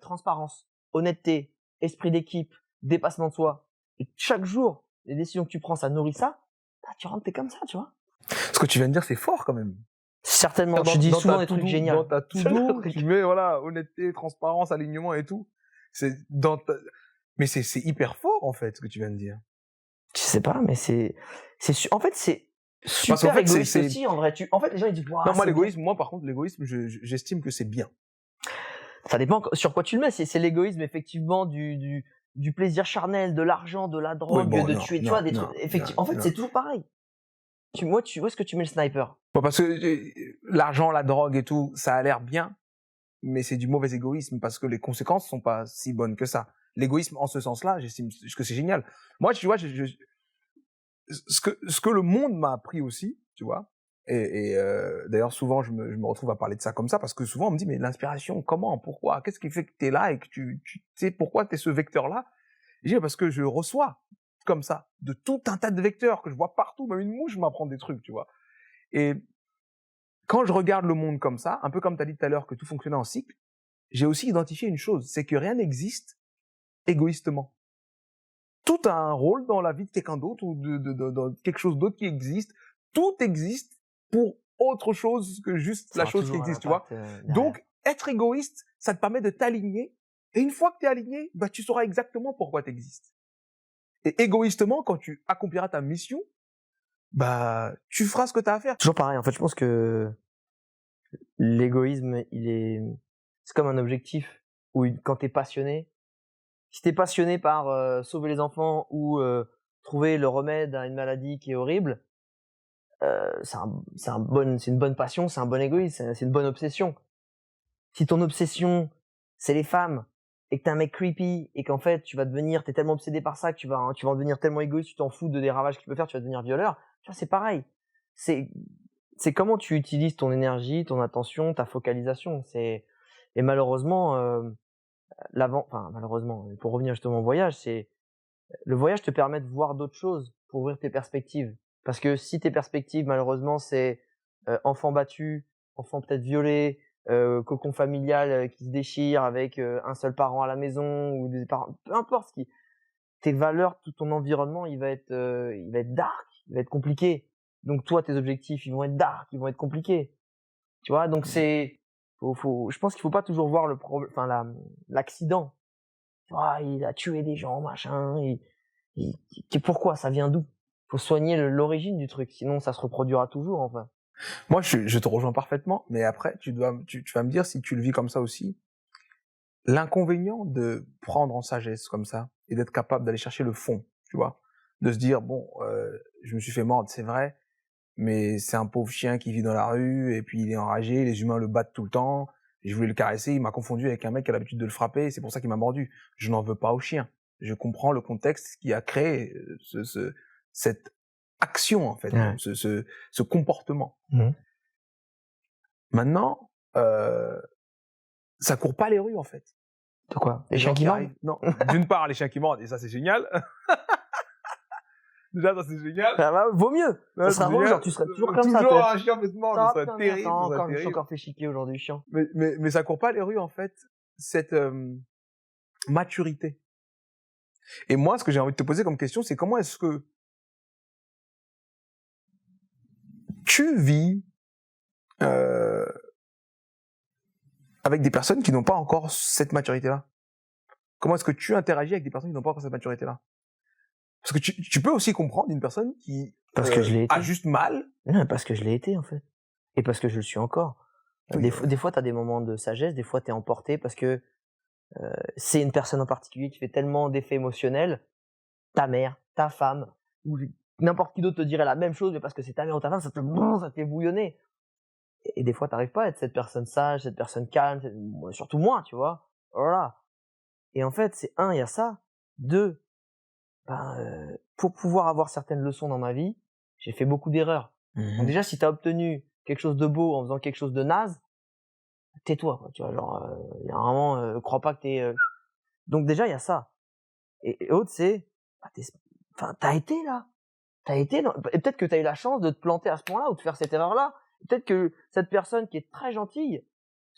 transparence, honnêteté, esprit d'équipe, dépassement de soi. Et chaque jour, les décisions que tu prends, ça nourrit ça, bah, tu rentres, t'es comme ça, tu vois. Ce que tu viens de dire, c'est fort quand même. Certainement, je dis souvent des trucs géniaux. Dans ta to-do, tu mets, voilà, honnêteté, transparence, alignement et tout. Mais c'est hyper fort, en fait, ce que tu viens de dire. Je sais pas, mais en fait, c'est Parce super qu'en fait, égoïste aussi, en vrai. En fait, les gens, ils disent, waouh, non, c'est bien. moi, par contre, l'égoïsme, j'estime que c'est bien. Ça dépend sur quoi tu le mets. C'est l'égoïsme, effectivement, du plaisir charnel, de l'argent, de la drogue, de tuer, tu vois, des trucs. Effectivement, en fait, c'est toujours pareil. Où est-ce que tu mets le sniper? Bon, parce que l'argent, la drogue et tout, ça a l'air bien, mais c'est du mauvais égoïsme parce que les conséquences sont pas si bonnes que ça. L'égoïsme, en ce sens-là, j'estime que c'est génial. Moi, tu vois, ce que le monde m'a appris aussi, tu vois, et d'ailleurs, souvent, je me retrouve à parler de ça comme ça parce que souvent, on me dit, mais l'inspiration, comment, pourquoi, qu'est-ce qui fait que t'es là et que tu sais pourquoi t'es ce vecteur-là? Je dis, parce que je reçois comme ça, de tout un tas de vecteurs que je vois partout, même une mouche m'apprend des trucs, tu vois. Et quand je regarde le monde comme ça, un peu comme tu as dit tout à l'heure que tout fonctionnait en cycle, j'ai aussi identifié une chose, c'est que rien n'existe égoïstement. Tout a un rôle dans la vie de quelqu'un d'autre ou de quelque chose d'autre qui existe. Tout existe pour autre chose que juste la chose qui existe, tu vois. Donc, être égoïste, ça te permet de t'aligner. Et une fois que tu es aligné, bah, tu sauras exactement pourquoi tu existes. Et égoïstement, quand tu accompliras ta mission, bah, tu feras ce que tu as à faire. Toujours pareil. En fait, je pense que l'égoïsme, c'est comme un objectif où quand t'es passionné, si t'es passionné par sauver les enfants ou trouver le remède à une maladie qui est horrible, c'est une bonne passion, c'est un bon égoïsme, c'est une bonne obsession. Si ton obsession, c'est les femmes, et que t'es un mec creepy, et qu'en fait, t'es tellement obsédé par ça que tu vas en devenir tellement égoïste, tu t'en fous des ravages qu'il peut faire, tu vas devenir violeur, tu vois, c'est pareil. C'est comment tu utilises ton énergie, ton attention, ta focalisation. Et malheureusement, malheureusement, pour revenir justement au voyage, le voyage te permet de voir d'autres choses pour ouvrir tes perspectives. Parce que si tes perspectives, malheureusement, c'est enfant battu, enfant peut-être violé, cocon familial qui se déchire avec un seul parent à la maison ou des parents, peu importe tes valeurs, tout ton environnement, il va être dark, il va être compliqué. Donc toi, tes objectifs, ils vont être dark, ils vont être compliqués. Tu vois, donc je pense qu'il faut pas toujours voir l'accident. Il a tué des gens, machin. Pourquoi? Ça vient d'où? Faut soigner l'origine du truc, sinon ça se reproduira toujours, enfin. Moi, je te rejoins parfaitement, mais après, tu vas me dire si tu le vis comme ça aussi. L'inconvénient de prendre en sagesse comme ça et d'être capable d'aller chercher le fond, tu vois, de se dire bon, je me suis fait mordre, c'est vrai, mais c'est un pauvre chien qui vit dans la rue et puis il est enragé, les humains le battent tout le temps. Je voulais le caresser, il m'a confondu avec un mec qui a l'habitude de le frapper, c'est pour ça qu'il m'a mordu. Je n'en veux pas au chien. Je comprends le contexte qui a créé cette action, en fait, Ouais. ce comportement. Mhm. Maintenant, ça court pas les rues, en fait. De quoi? Les Les chiens gens qui qui mordent? arrivent. Non, d'une part, les chiens qui mordent, et ça, c'est génial. Déjà, ça, c'est génial. Ah bah, vaut mieux. Ouais, Ça c'est sera drôle, génial. genre tu serais toujours comme ça. Toujours un chien peut te mordre, ça Putain, serait terrible. attends, Ça serait encore, je me suis terrible. encore fait chiquer aujourd'hui, chiant. Mais ça court pas les rues, en fait, cette maturité. Et moi, ce que j'ai envie de te poser comme question, c'est comment est-ce que tu vis avec des personnes qui n'ont pas encore cette maturité-là? Comment est-ce que tu interagis avec des personnes qui n'ont pas encore cette maturité-là? Parce que tu peux aussi comprendre une personne qui Parce que je l'ai été. a juste mal. Non, parce que je l'ai été, en fait. Et parce que je le suis encore. Oui, Des fois, t'as des moments de sagesse, des fois, t'es emporté parce que c'est une personne en particulier qui fait tellement d'effets émotionnels. Ta mère, ta femme, ou n'importe qui d'autre te dirait la même chose, mais parce que c'est ta mère ou ta femme, ça te fait bouillonner. Et des fois, t'arrives pas à être cette personne sage, cette personne calme, surtout moi, tu vois. Voilà. Et en fait, c'est un, il y a ça. Deux, pour pouvoir avoir certaines leçons dans ma vie, j'ai fait beaucoup d'erreurs. Donc déjà, si t'as obtenu quelque chose de beau en faisant quelque chose de naze, tais-toi, quoi, tu vois, genre, il y a un moment, crois pas que t'es... Donc déjà, il y a ça. Et autre, c'est, t'as été là. Et peut-être que t'as eu la chance de te planter à ce point-là ou de faire cette erreur-là. Peut-être que cette personne qui est très gentille,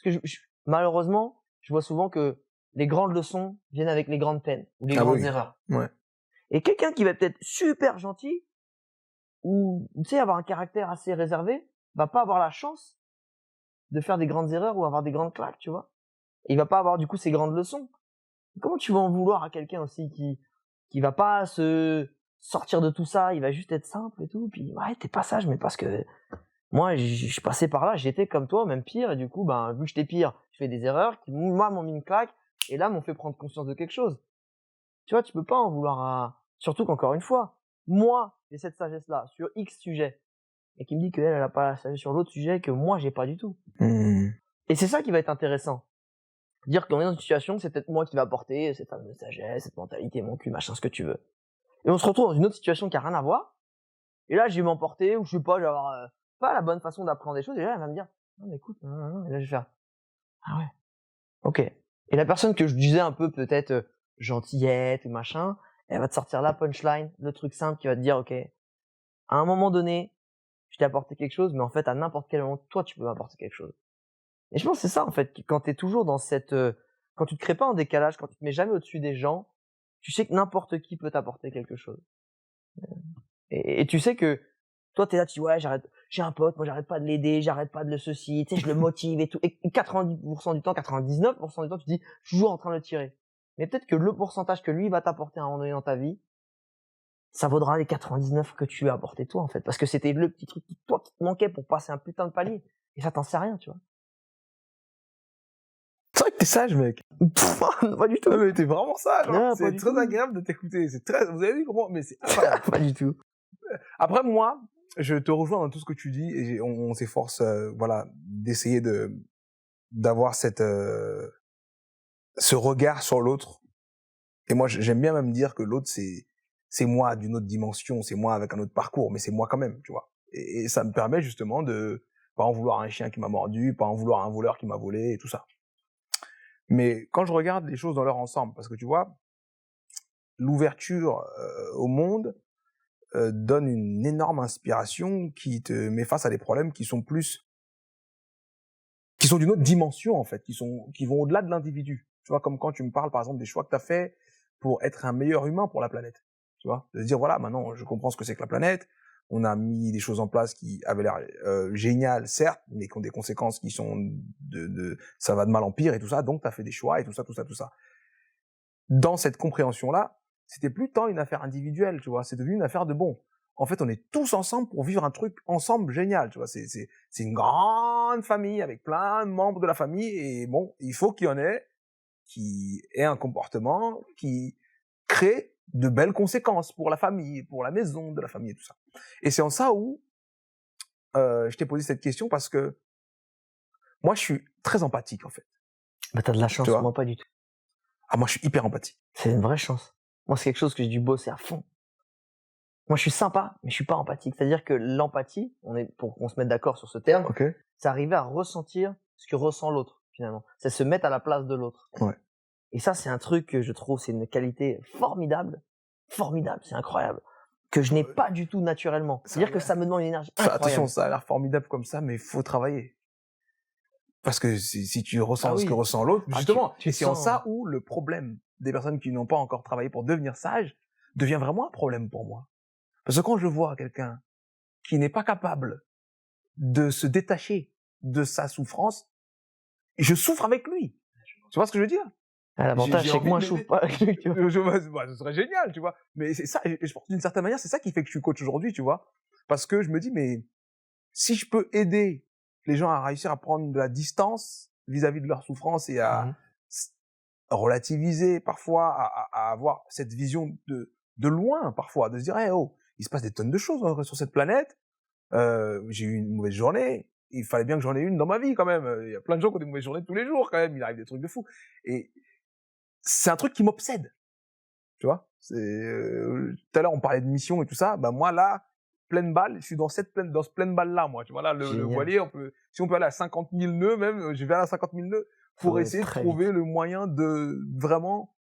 parce que malheureusement, je vois souvent que les grandes leçons viennent avec les grandes peines ou les grandes erreurs. Ouais. Et quelqu'un qui va peut-être super gentil ou tu sais avoir un caractère assez réservé, va pas avoir la chance de faire des grandes erreurs ou avoir des grandes claques, tu vois. Et il va pas avoir du coup ces grandes leçons. Comment tu vas en vouloir à quelqu'un aussi qui va pas se sortir de tout ça, il va juste être simple et tout, puis ouais, t'es pas sage, mais parce que moi, je suis passé par là, j'étais comme toi, même pire, et du coup, vu que j'étais pire, je fais des erreurs qui, moi, m'ont mis une claque, et là, m'ont fait prendre conscience de quelque chose. Tu vois, tu peux pas en vouloir surtout qu'encore une fois, moi, j'ai cette sagesse-là sur X sujet, et qui me dit qu'elle, elle a pas la sagesse sur l'autre sujet que moi, j'ai pas du tout. Et c'est ça qui va être intéressant. Dire qu'on est dans une situation, c'est peut-être moi qui va apporter cette fameuse sagesse, cette mentalité, mon cul, machin, ce que tu veux. Et on se retrouve dans une autre situation qui a rien à voir, et là, je vais m'emporter, ou je sais pas, je vais avoir pas la bonne façon d'apprendre des choses, et là, elle va me dire, non, mais écoute, et là, je vais faire, ah ouais, ok. Et la personne que je disais un peu peut-être gentillette ou machin, elle va te sortir la punchline, le truc simple qui va te dire, ok, à un moment donné, je t'ai apporté quelque chose, mais en fait, à n'importe quel moment, toi, tu peux m'apporter quelque chose. Et je pense que c'est ça, en fait, quand t'es toujours dans cette, quand tu te crées pas en décalage, quand tu te mets jamais au-dessus des gens, tu sais que n'importe qui peut t'apporter quelque chose. Et tu sais que toi, t'es là, tu dis, ouais, j'ai un pote, moi, j'arrête pas de l'aider, j'arrête pas de le ceci, tu sais, je le motive et tout. Et 90% du temps, 99% du temps, tu te dis, je suis toujours en train de le tirer. Mais peut-être que le pourcentage que lui va t'apporter à un moment donné dans ta vie, ça vaudra les 99 que tu lui as apporté toi, en fait. Parce que c'était le petit truc qui te manquait pour passer un putain de palier. Et ça, t'en sais rien, tu vois. C'est vrai que t'es sage, mec. Pas du tout. Non, mais t'es vraiment sage. Non, pas C'est du très tout. agréable de t'écouter. Vous avez vu comment? Mais c'est incroyable. Pas du tout. Après, moi, je te rejoins dans tout ce que tu dis et on s'efforce, voilà, d'essayer d'avoir ce regard sur l'autre. Et moi, j'aime bien même dire que l'autre, c'est moi d'une autre dimension, c'est moi avec un autre parcours, mais c'est moi quand même, tu vois. Et ça me permet justement de pas en vouloir à un chien qui m'a mordu, pas en vouloir à un voleur qui m'a volé et tout ça. Mais quand je regarde les choses dans leur ensemble, parce que tu vois, l'ouverture au monde donne une énorme inspiration qui te met face à des problèmes qui sont d'une autre dimension en fait, qui vont au-delà de l'individu. Tu vois, comme quand tu me parles par exemple des choix que tu as fait pour être un meilleur humain pour la planète. Tu vois, de se dire voilà, maintenant je comprends ce que c'est que la planète. On a mis des choses en place qui avaient l'air géniales, certes, mais qui ont des conséquences qui sont ça va de mal en pire et tout ça. Donc tu as fait des choix et tout ça. Dans cette compréhension-là, c'était plus tant une affaire individuelle, tu vois. C'est devenu une affaire de bon. En fait, on est tous ensemble pour vivre un truc ensemble génial, tu vois. C'est une grande famille avec plein de membres de la famille et bon, il faut qu'il y en ait qui aient un comportement qui crée de belles conséquences pour la famille, pour la maison de la famille et tout ça. Et c'est en ça où je t'ai posé cette question parce que moi, je suis très empathique en fait. Bah, t'as de la chance, Tu vois? moi pas du tout. Ah, moi, je suis hyper empathique. C'est une vraie chance. Moi, c'est quelque chose que j'ai dû bosser à fond. Moi, je suis sympa, mais je suis pas empathique. C'est-à-dire que l'empathie, pour qu'on se mette d'accord sur ce terme, Ok. c'est arriver à ressentir ce que ressent l'autre, finalement. C'est se mettre à la place de l'autre. Ouais. Et ça, c'est un truc que je trouve, c'est une qualité formidable. Formidable, c'est incroyable. Que je n'ai pas du tout naturellement. C'est-à-dire que ça me demande une énergie incroyable. Attention, ça a l'air formidable comme ça, mais il faut travailler. Parce que si tu ressens ce que ressent l'autre, justement, tu et c'est en sens, ça où le problème des personnes qui n'ont pas encore travaillé pour devenir sages devient vraiment un problème pour moi. Parce que quand je vois quelqu'un qui n'est pas capable de se détacher de sa souffrance, je souffre avec lui. Tu vois ce que je veux dire? L'avantage, c'est que moi, je souffre pas avec lui, tu vois. Ce serait génial, tu vois. Mais c'est ça, et je pense d'une certaine manière, c'est ça qui fait que je suis coach aujourd'hui, tu vois. Parce que je me dis, mais si je peux aider les gens à réussir à prendre de la distance vis-à-vis de leur souffrance et à relativiser parfois, à avoir cette vision de loin parfois, de se dire, hey, oh, il se passe des tonnes de choses sur cette planète, j'ai eu une mauvaise journée, il fallait bien que j'en ai une dans ma vie quand même, il y a plein de gens qui ont des mauvaises journées tous les jours quand même, il arrive des trucs de fou. Et c'est un truc qui m'obsède, tu vois. Tout à l'heure on parlait de mission et tout ça, bah moi là, pleine balle, je suis dans ce pleine balle là, moi, tu vois, là le voilier, si on peut aller à 50 000 nœuds même, je vais aller à 50 000 nœuds pour essayer de trouver le moyen de vraiment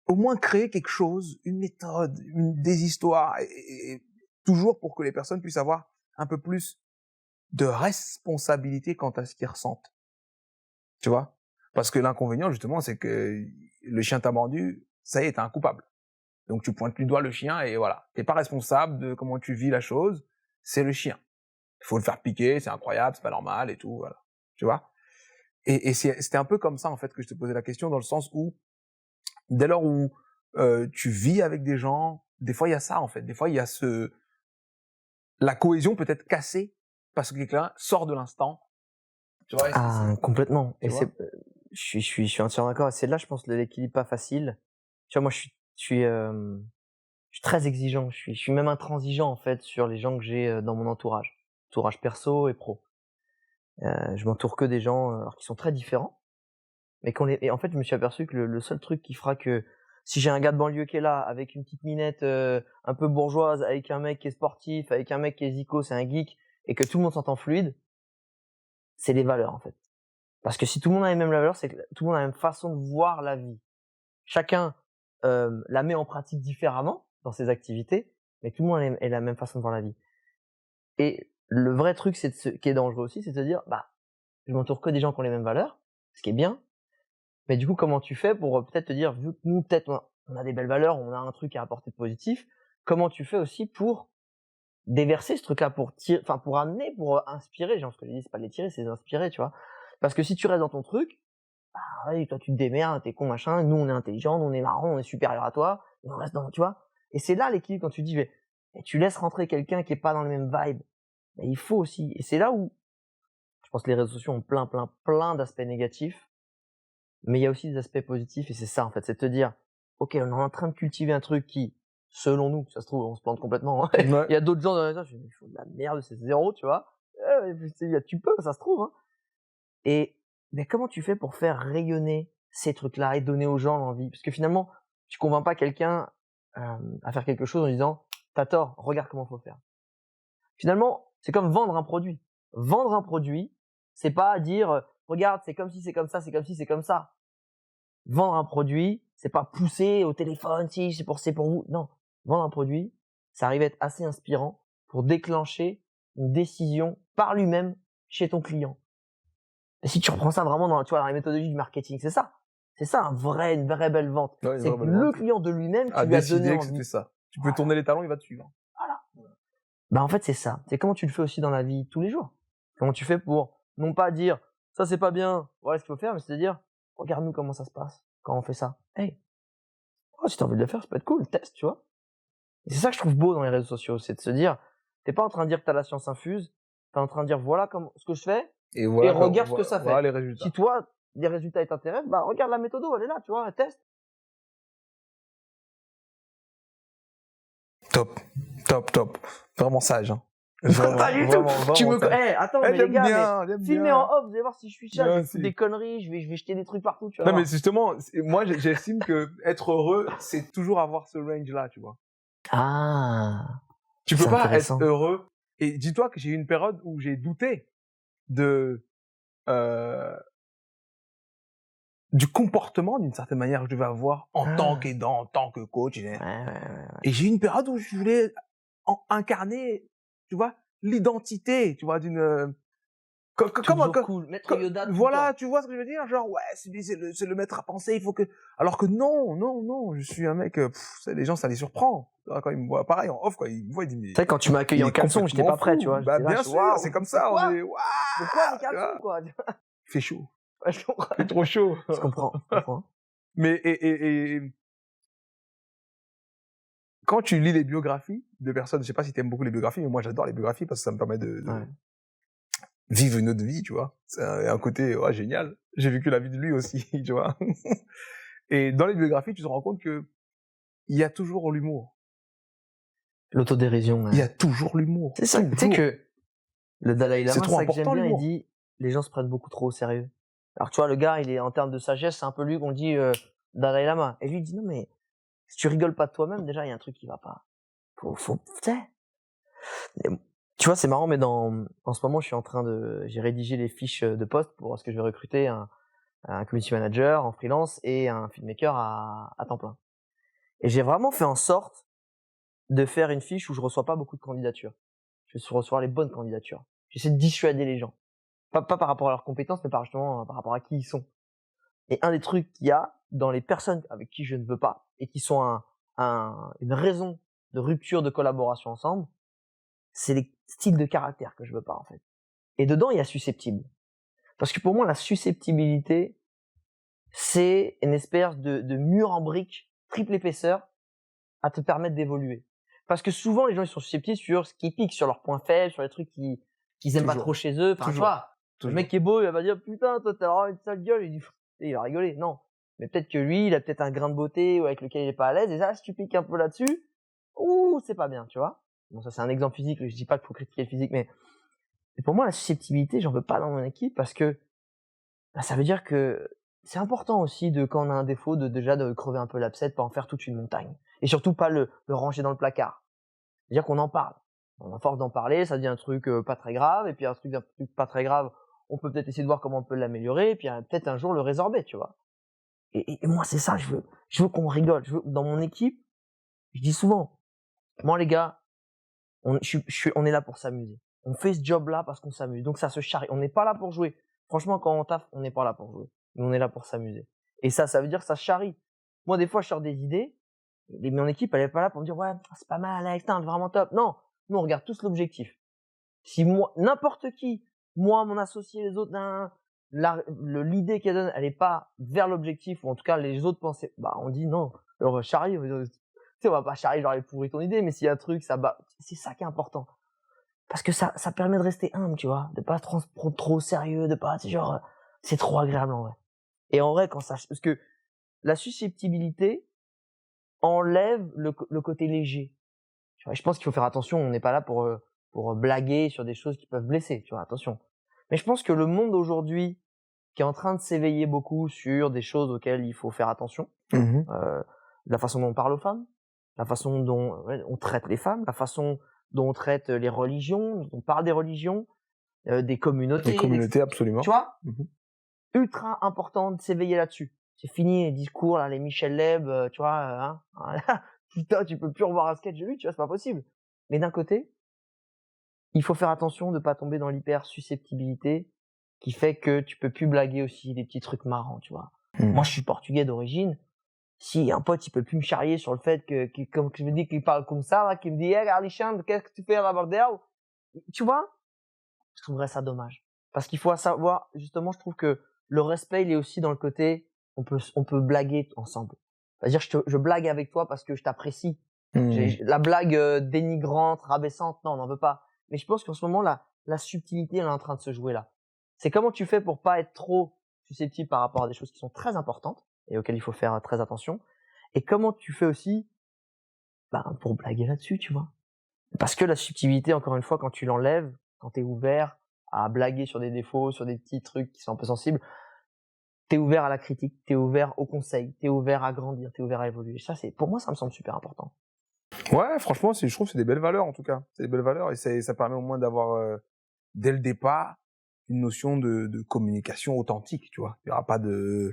au moins créer quelque chose, une méthode, des histoires, et toujours pour que les personnes puissent avoir un peu plus de responsabilité quant à ce qu'ils ressentent. Tu vois? Parce que l'inconvénient, justement, c'est que le chien t'a mordu, ça y est, t'es un coupable. Donc tu pointes du doigt le chien et voilà. T'es pas responsable de comment tu vis la chose, c'est le chien. Il faut le faire piquer, c'est incroyable, c'est pas normal et tout, voilà. Tu vois? Et c'était un peu comme ça, en fait, que je te posais la question, dans le sens où, dès lors où tu vis avec des gens, des fois il y a ça, en fait. Des fois il y a la cohésion peut être cassée parce que quelqu'un sort de l'instant. Tu vois? Complètement. Tu Et vois? je suis entièrement d'accord. C'est là, je pense, l'équilibre pas facile. Tu vois, moi, je suis très exigeant. Je suis même intransigeant, en fait, sur les gens que j'ai dans mon entourage. Entourage perso et pro. Je m'entoure que des gens alors qui sont très différents. Mais et en fait, je me suis aperçu que le seul truc qui fera que si j'ai un gars de banlieue qui est là, avec une petite minette un peu bourgeoise, avec un mec qui est sportif, avec un mec qui est zico, c'est un geek, et que tout le monde s'entend fluide, c'est les valeurs, en fait. Parce que si tout le monde a les mêmes valeurs, c'est que tout le monde a la même façon de voir la vie. Chacun la met en pratique différemment dans ses activités, mais tout le monde a la même façon de voir la vie. Et le vrai truc, qui est dangereux aussi, c'est de se dire, bah, je m'entoure que des gens qui ont les mêmes valeurs, ce qui est bien. Mais du coup, comment tu fais pour peut-être te dire, vu que nous, peut-être, on a des belles valeurs, on a un truc à apporter de positif, comment tu fais aussi pour déverser ce truc-là, pour amener, pour inspirer, genre, ce que je dis, c'est pas les tirer, c'est les inspirer, tu vois. Parce que si tu restes dans ton truc, bah, ouais, toi, tu te démerdes, t'es con, machin, nous, on est intelligents, nous, on est marrants, on est supérieur à toi, et on reste dans, tu vois. Et c'est là l'équilibre quand tu dis, et tu laisses rentrer quelqu'un qui est pas dans le même vibe. Mais il faut aussi, et c'est là où, je pense que les réseaux sociaux ont plein d'aspects négatifs, mais il y a aussi des aspects positifs, et c'est ça, en fait, c'est de te dire, ok, on est en train de cultiver un truc qui, selon nous, ça se trouve, on se plante complètement. Hein. Ouais. Il y a d'autres gens dans les réseaux, je dis, ils font de la merde, c'est zéro, tu vois. Tu peux, ça se trouve, hein. Mais comment tu fais pour faire rayonner ces trucs-là et donner aux gens l'envie? Parce que finalement, tu convaincs pas quelqu'un à faire quelque chose en disant, t'as tort, regarde comment faut faire. Finalement, c'est comme vendre un produit. Vendre un produit, c'est pas dire, regarde, c'est comme si, c'est comme ça, c'est comme si, c'est comme ça. Vendre un produit, c'est pas pousser au téléphone, si, c'est pour vous. Non. Vendre un produit, ça arrive à être assez inspirant pour déclencher une décision par lui-même chez ton client. Et si tu reprends ça vraiment dans les méthodologies du marketing, c'est ça. C'est ça, une vraie belle vente. Ouais, c'est que le client de lui-même qui lui a donné que envie. c'était ça. Tu peux tourner les talons, il va te suivre. Voilà. Bah, en fait, c'est ça. C'est comment tu le fais aussi dans la vie tous les jours. Comment tu fais pour, non pas dire, ça c'est pas bien, voilà ce qu'il faut faire, mais c'est de dire, regarde-nous comment ça se passe quand on fait ça. Hey, si t'as envie de le faire, ça peut être cool, teste, tu vois. Et c'est ça que je trouve beau dans les réseaux sociaux, c'est de se dire, t'es pas en train de dire que t'as la science infuse, t'es en train de dire, voilà ce que je fais, et regarde ce que ça fait. Voilà les résultats. Si toi, les résultats t'intéressent, bah regarde la méthode, elle est là, tu vois, teste. Top. Vraiment sage. Hein. Vraiment, Pas du tout. vraiment, Tu me. vraiment. Attends, Eh, mais les gars, j'aime filmez en bien. off, vous allez voir si je suis ça, je vais Non, foutre si. des conneries, je vais jeter des trucs partout, tu vas Non, mais voir. justement, moi, j'estime que être heureux, c'est toujours avoir ce range-là, tu vois. Ah, Tu c'est peux pas être intéressant. heureux. Et dis-toi que j'ai eu une période où j'ai douté de euh, du comportement, d'une certaine manière, que je devais avoir en tant Ah. qu'aidant, en tant que coach. Ouais. Et j'ai eu une période où je voulais incarner, tu vois, l'identité, tu vois, d'une... Toujours cool, maître Yoda tout le Voilà, temps. tu vois ce que je veux dire? Genre, ouais, c'est le maître à penser, il faut que... Alors que non, je suis un mec, les gens, ça les surprend. Quand ils me voient, pareil, en off, quoi, ils me voient, ils disent, mais Tu sais, quand tu m'as accueilli il en est caleçon, j'étais complètement pas prêt, fou. tu vois. Bah, J'étais là, bien je sûr, waouh, c'est comme ça, on pourquoi est, waouh, Pourquoi les tu vois. caleçons, quoi? Il fait chaud. Ouais, je comprends. Il fait trop chaud. Je comprends. Mais, et quand tu lis les biographies de personnes, je sais pas si tu aimes beaucoup les biographies, mais moi j'adore les biographies parce que ça me permet de Ouais. vivre une autre vie, tu vois. C'est un côté génial. J'ai vécu la vie de lui aussi, tu vois. Et dans les biographies, tu te rends compte que il y a toujours l'humour. L'autodérision, Il y a toujours l'humour. c'est ça. Tu sais Toujours. que le Dalai C'est Lama, trop ça que j'aime important, bien, il l'humour. dit les gens se prennent beaucoup trop au sérieux. Alors tu vois, le gars, il est en termes de sagesse, c'est un peu lui qu'on dit Dalai Lama. Et lui, il dit non, mais si tu rigoles pas de toi-même, déjà, il y a un truc qui va pas. Tu sais. Et tu vois, c'est marrant, mais en ce moment, j'ai rédigé les fiches de poste pour ce que je vais recruter un community manager en freelance et un filmmaker à temps plein. Et j'ai vraiment fait en sorte de faire une fiche où je reçois pas beaucoup de candidatures. Je vais recevoir les bonnes candidatures. J'essaie de dissuader les gens. Pas par rapport à leurs compétences, mais justement par rapport à qui ils sont. Et un des trucs qu'il y a dans les personnes avec qui je ne veux pas et qui sont une raison de rupture de collaboration ensemble, c'est les styles de caractère que je veux pas, en fait. Et dedans, il y a susceptible. Parce que pour moi, la susceptibilité, c'est une espèce de mur en brique, triple épaisseur, à te permettre d'évoluer. Parce que souvent, les gens, ils sont susceptibles sur ce qui pique, sur leurs points faibles, sur les trucs qu'ils aiment pas Toujours. trop chez eux. Enfin, tu Toujours. vois, le mec qui est beau, il va dire, putain, toi, t'as vraiment une sale gueule. Il va rigoler. Non. Mais peut-être que lui, il a peut-être un grain de beauté avec lequel il est pas à l'aise. Et ça, si tu piques un peu là-dessus, ouh, c'est pas bien, tu vois. Bon, ça, c'est un exemple physique. Je dis pas qu'il faut critiquer le physique, mais pour moi, la susceptibilité, j'en veux pas dans mon équipe parce que ça veut dire que c'est important aussi quand on a un défaut déjà de crever un peu l'abcès, de pas en faire toute une montagne. Et surtout pas le ranger dans le placard. C'est-à-dire qu'on en parle. À force d'en parler, ça devient un truc pas très grave, et puis un truc pas très grave, on peut peut-être essayer de voir comment on peut l'améliorer, et puis peut-être un jour le résorber, tu vois. Et moi, c'est ça, je veux qu'on rigole. Dans mon équipe, je dis souvent, moi les gars, on est là pour s'amuser. On fait ce job-là parce qu'on s'amuse. Donc ça se charrie. On n'est pas là pour jouer. Franchement, quand on taffe, on n'est pas là pour jouer. Mais on est là pour s'amuser. Et ça veut dire que ça se charrie. Moi, des fois, je sors des idées, mais mon équipe, elle est pas là pour me dire, ouais, c'est pas mal, Alex, c'est vraiment top. Non. Nous, on regarde tous l'objectif. Si moi, n'importe qui, moi, mon associé, les autres, l'idée qu'elle donne, elle est pas vers l'objectif, ou en tout cas, les autres pensaient, bah, on dit non. Alors, charrie, tu sais, on va pas charrier, genre, elle pourrit ton idée, mais s'il y a un truc, c'est ça qui est important. Parce que ça permet de rester humble, tu vois, de pas prendre trop au sérieux, de pas, genre, c'est trop agréable, en vrai. Et en vrai, parce que la susceptibilité enlève le côté léger. Tu vois, je pense qu'il faut faire attention, on n'est pas là pour blaguer sur des choses qui peuvent blesser, tu vois, attention. Mais je pense que le monde aujourd'hui, qui est en train de s'éveiller beaucoup sur des choses auxquelles il faut faire attention, la façon dont on parle aux femmes, la façon dont on traite les femmes, la façon dont on traite les religions, dont on parle des religions, des communautés. Les communautés, absolument. Tu vois, ultra important de s'éveiller là-dessus. C'est fini les discours, là, les Michel Leb, tu vois, putain, tu peux plus revoir un sketch de lui, tu vois, c'est pas possible. Mais d'un côté, il faut faire attention de pas tomber dans l'hyper susceptibilité qui fait que tu peux plus blaguer aussi des petits trucs marrants, tu vois. Moi, je suis portugais d'origine. Si un pote, il peut plus me charrier sur le fait comme je me dis qu'il parle comme ça, là, qu'il me dit, hey, Alexandre, qu'est-ce que tu fais à la bordel? Tu vois? Je trouverais ça dommage. Parce qu'il faut savoir, justement, je trouve que le respect, il est aussi dans le côté, on peut blaguer ensemble. C'est-à-dire, je blague avec toi parce que je t'apprécie. La blague dénigrante, rabaissante, non, on n'en veut pas. Mais je pense qu'en ce moment, la subtilité, elle est en train de se jouer là. C'est comment tu fais pour pas être trop susceptible par rapport à des choses qui sont très importantes et auxquelles il faut faire très attention. Et comment tu fais aussi pour blaguer là-dessus, tu vois. Parce que la subtilité, encore une fois, quand tu l'enlèves, quand t'es ouvert à blaguer sur des défauts, sur des petits trucs qui sont un peu sensibles, t'es ouvert à la critique, t'es ouvert au conseil, t'es ouvert à grandir, t'es ouvert à évoluer. Ça, pour moi, ça me semble super important. Ouais, franchement, je trouve que c'est des belles valeurs, en tout cas. C'est des belles valeurs et ça permet au moins d'avoir, dès le départ, une notion de communication authentique, tu vois. Il y aura pas de...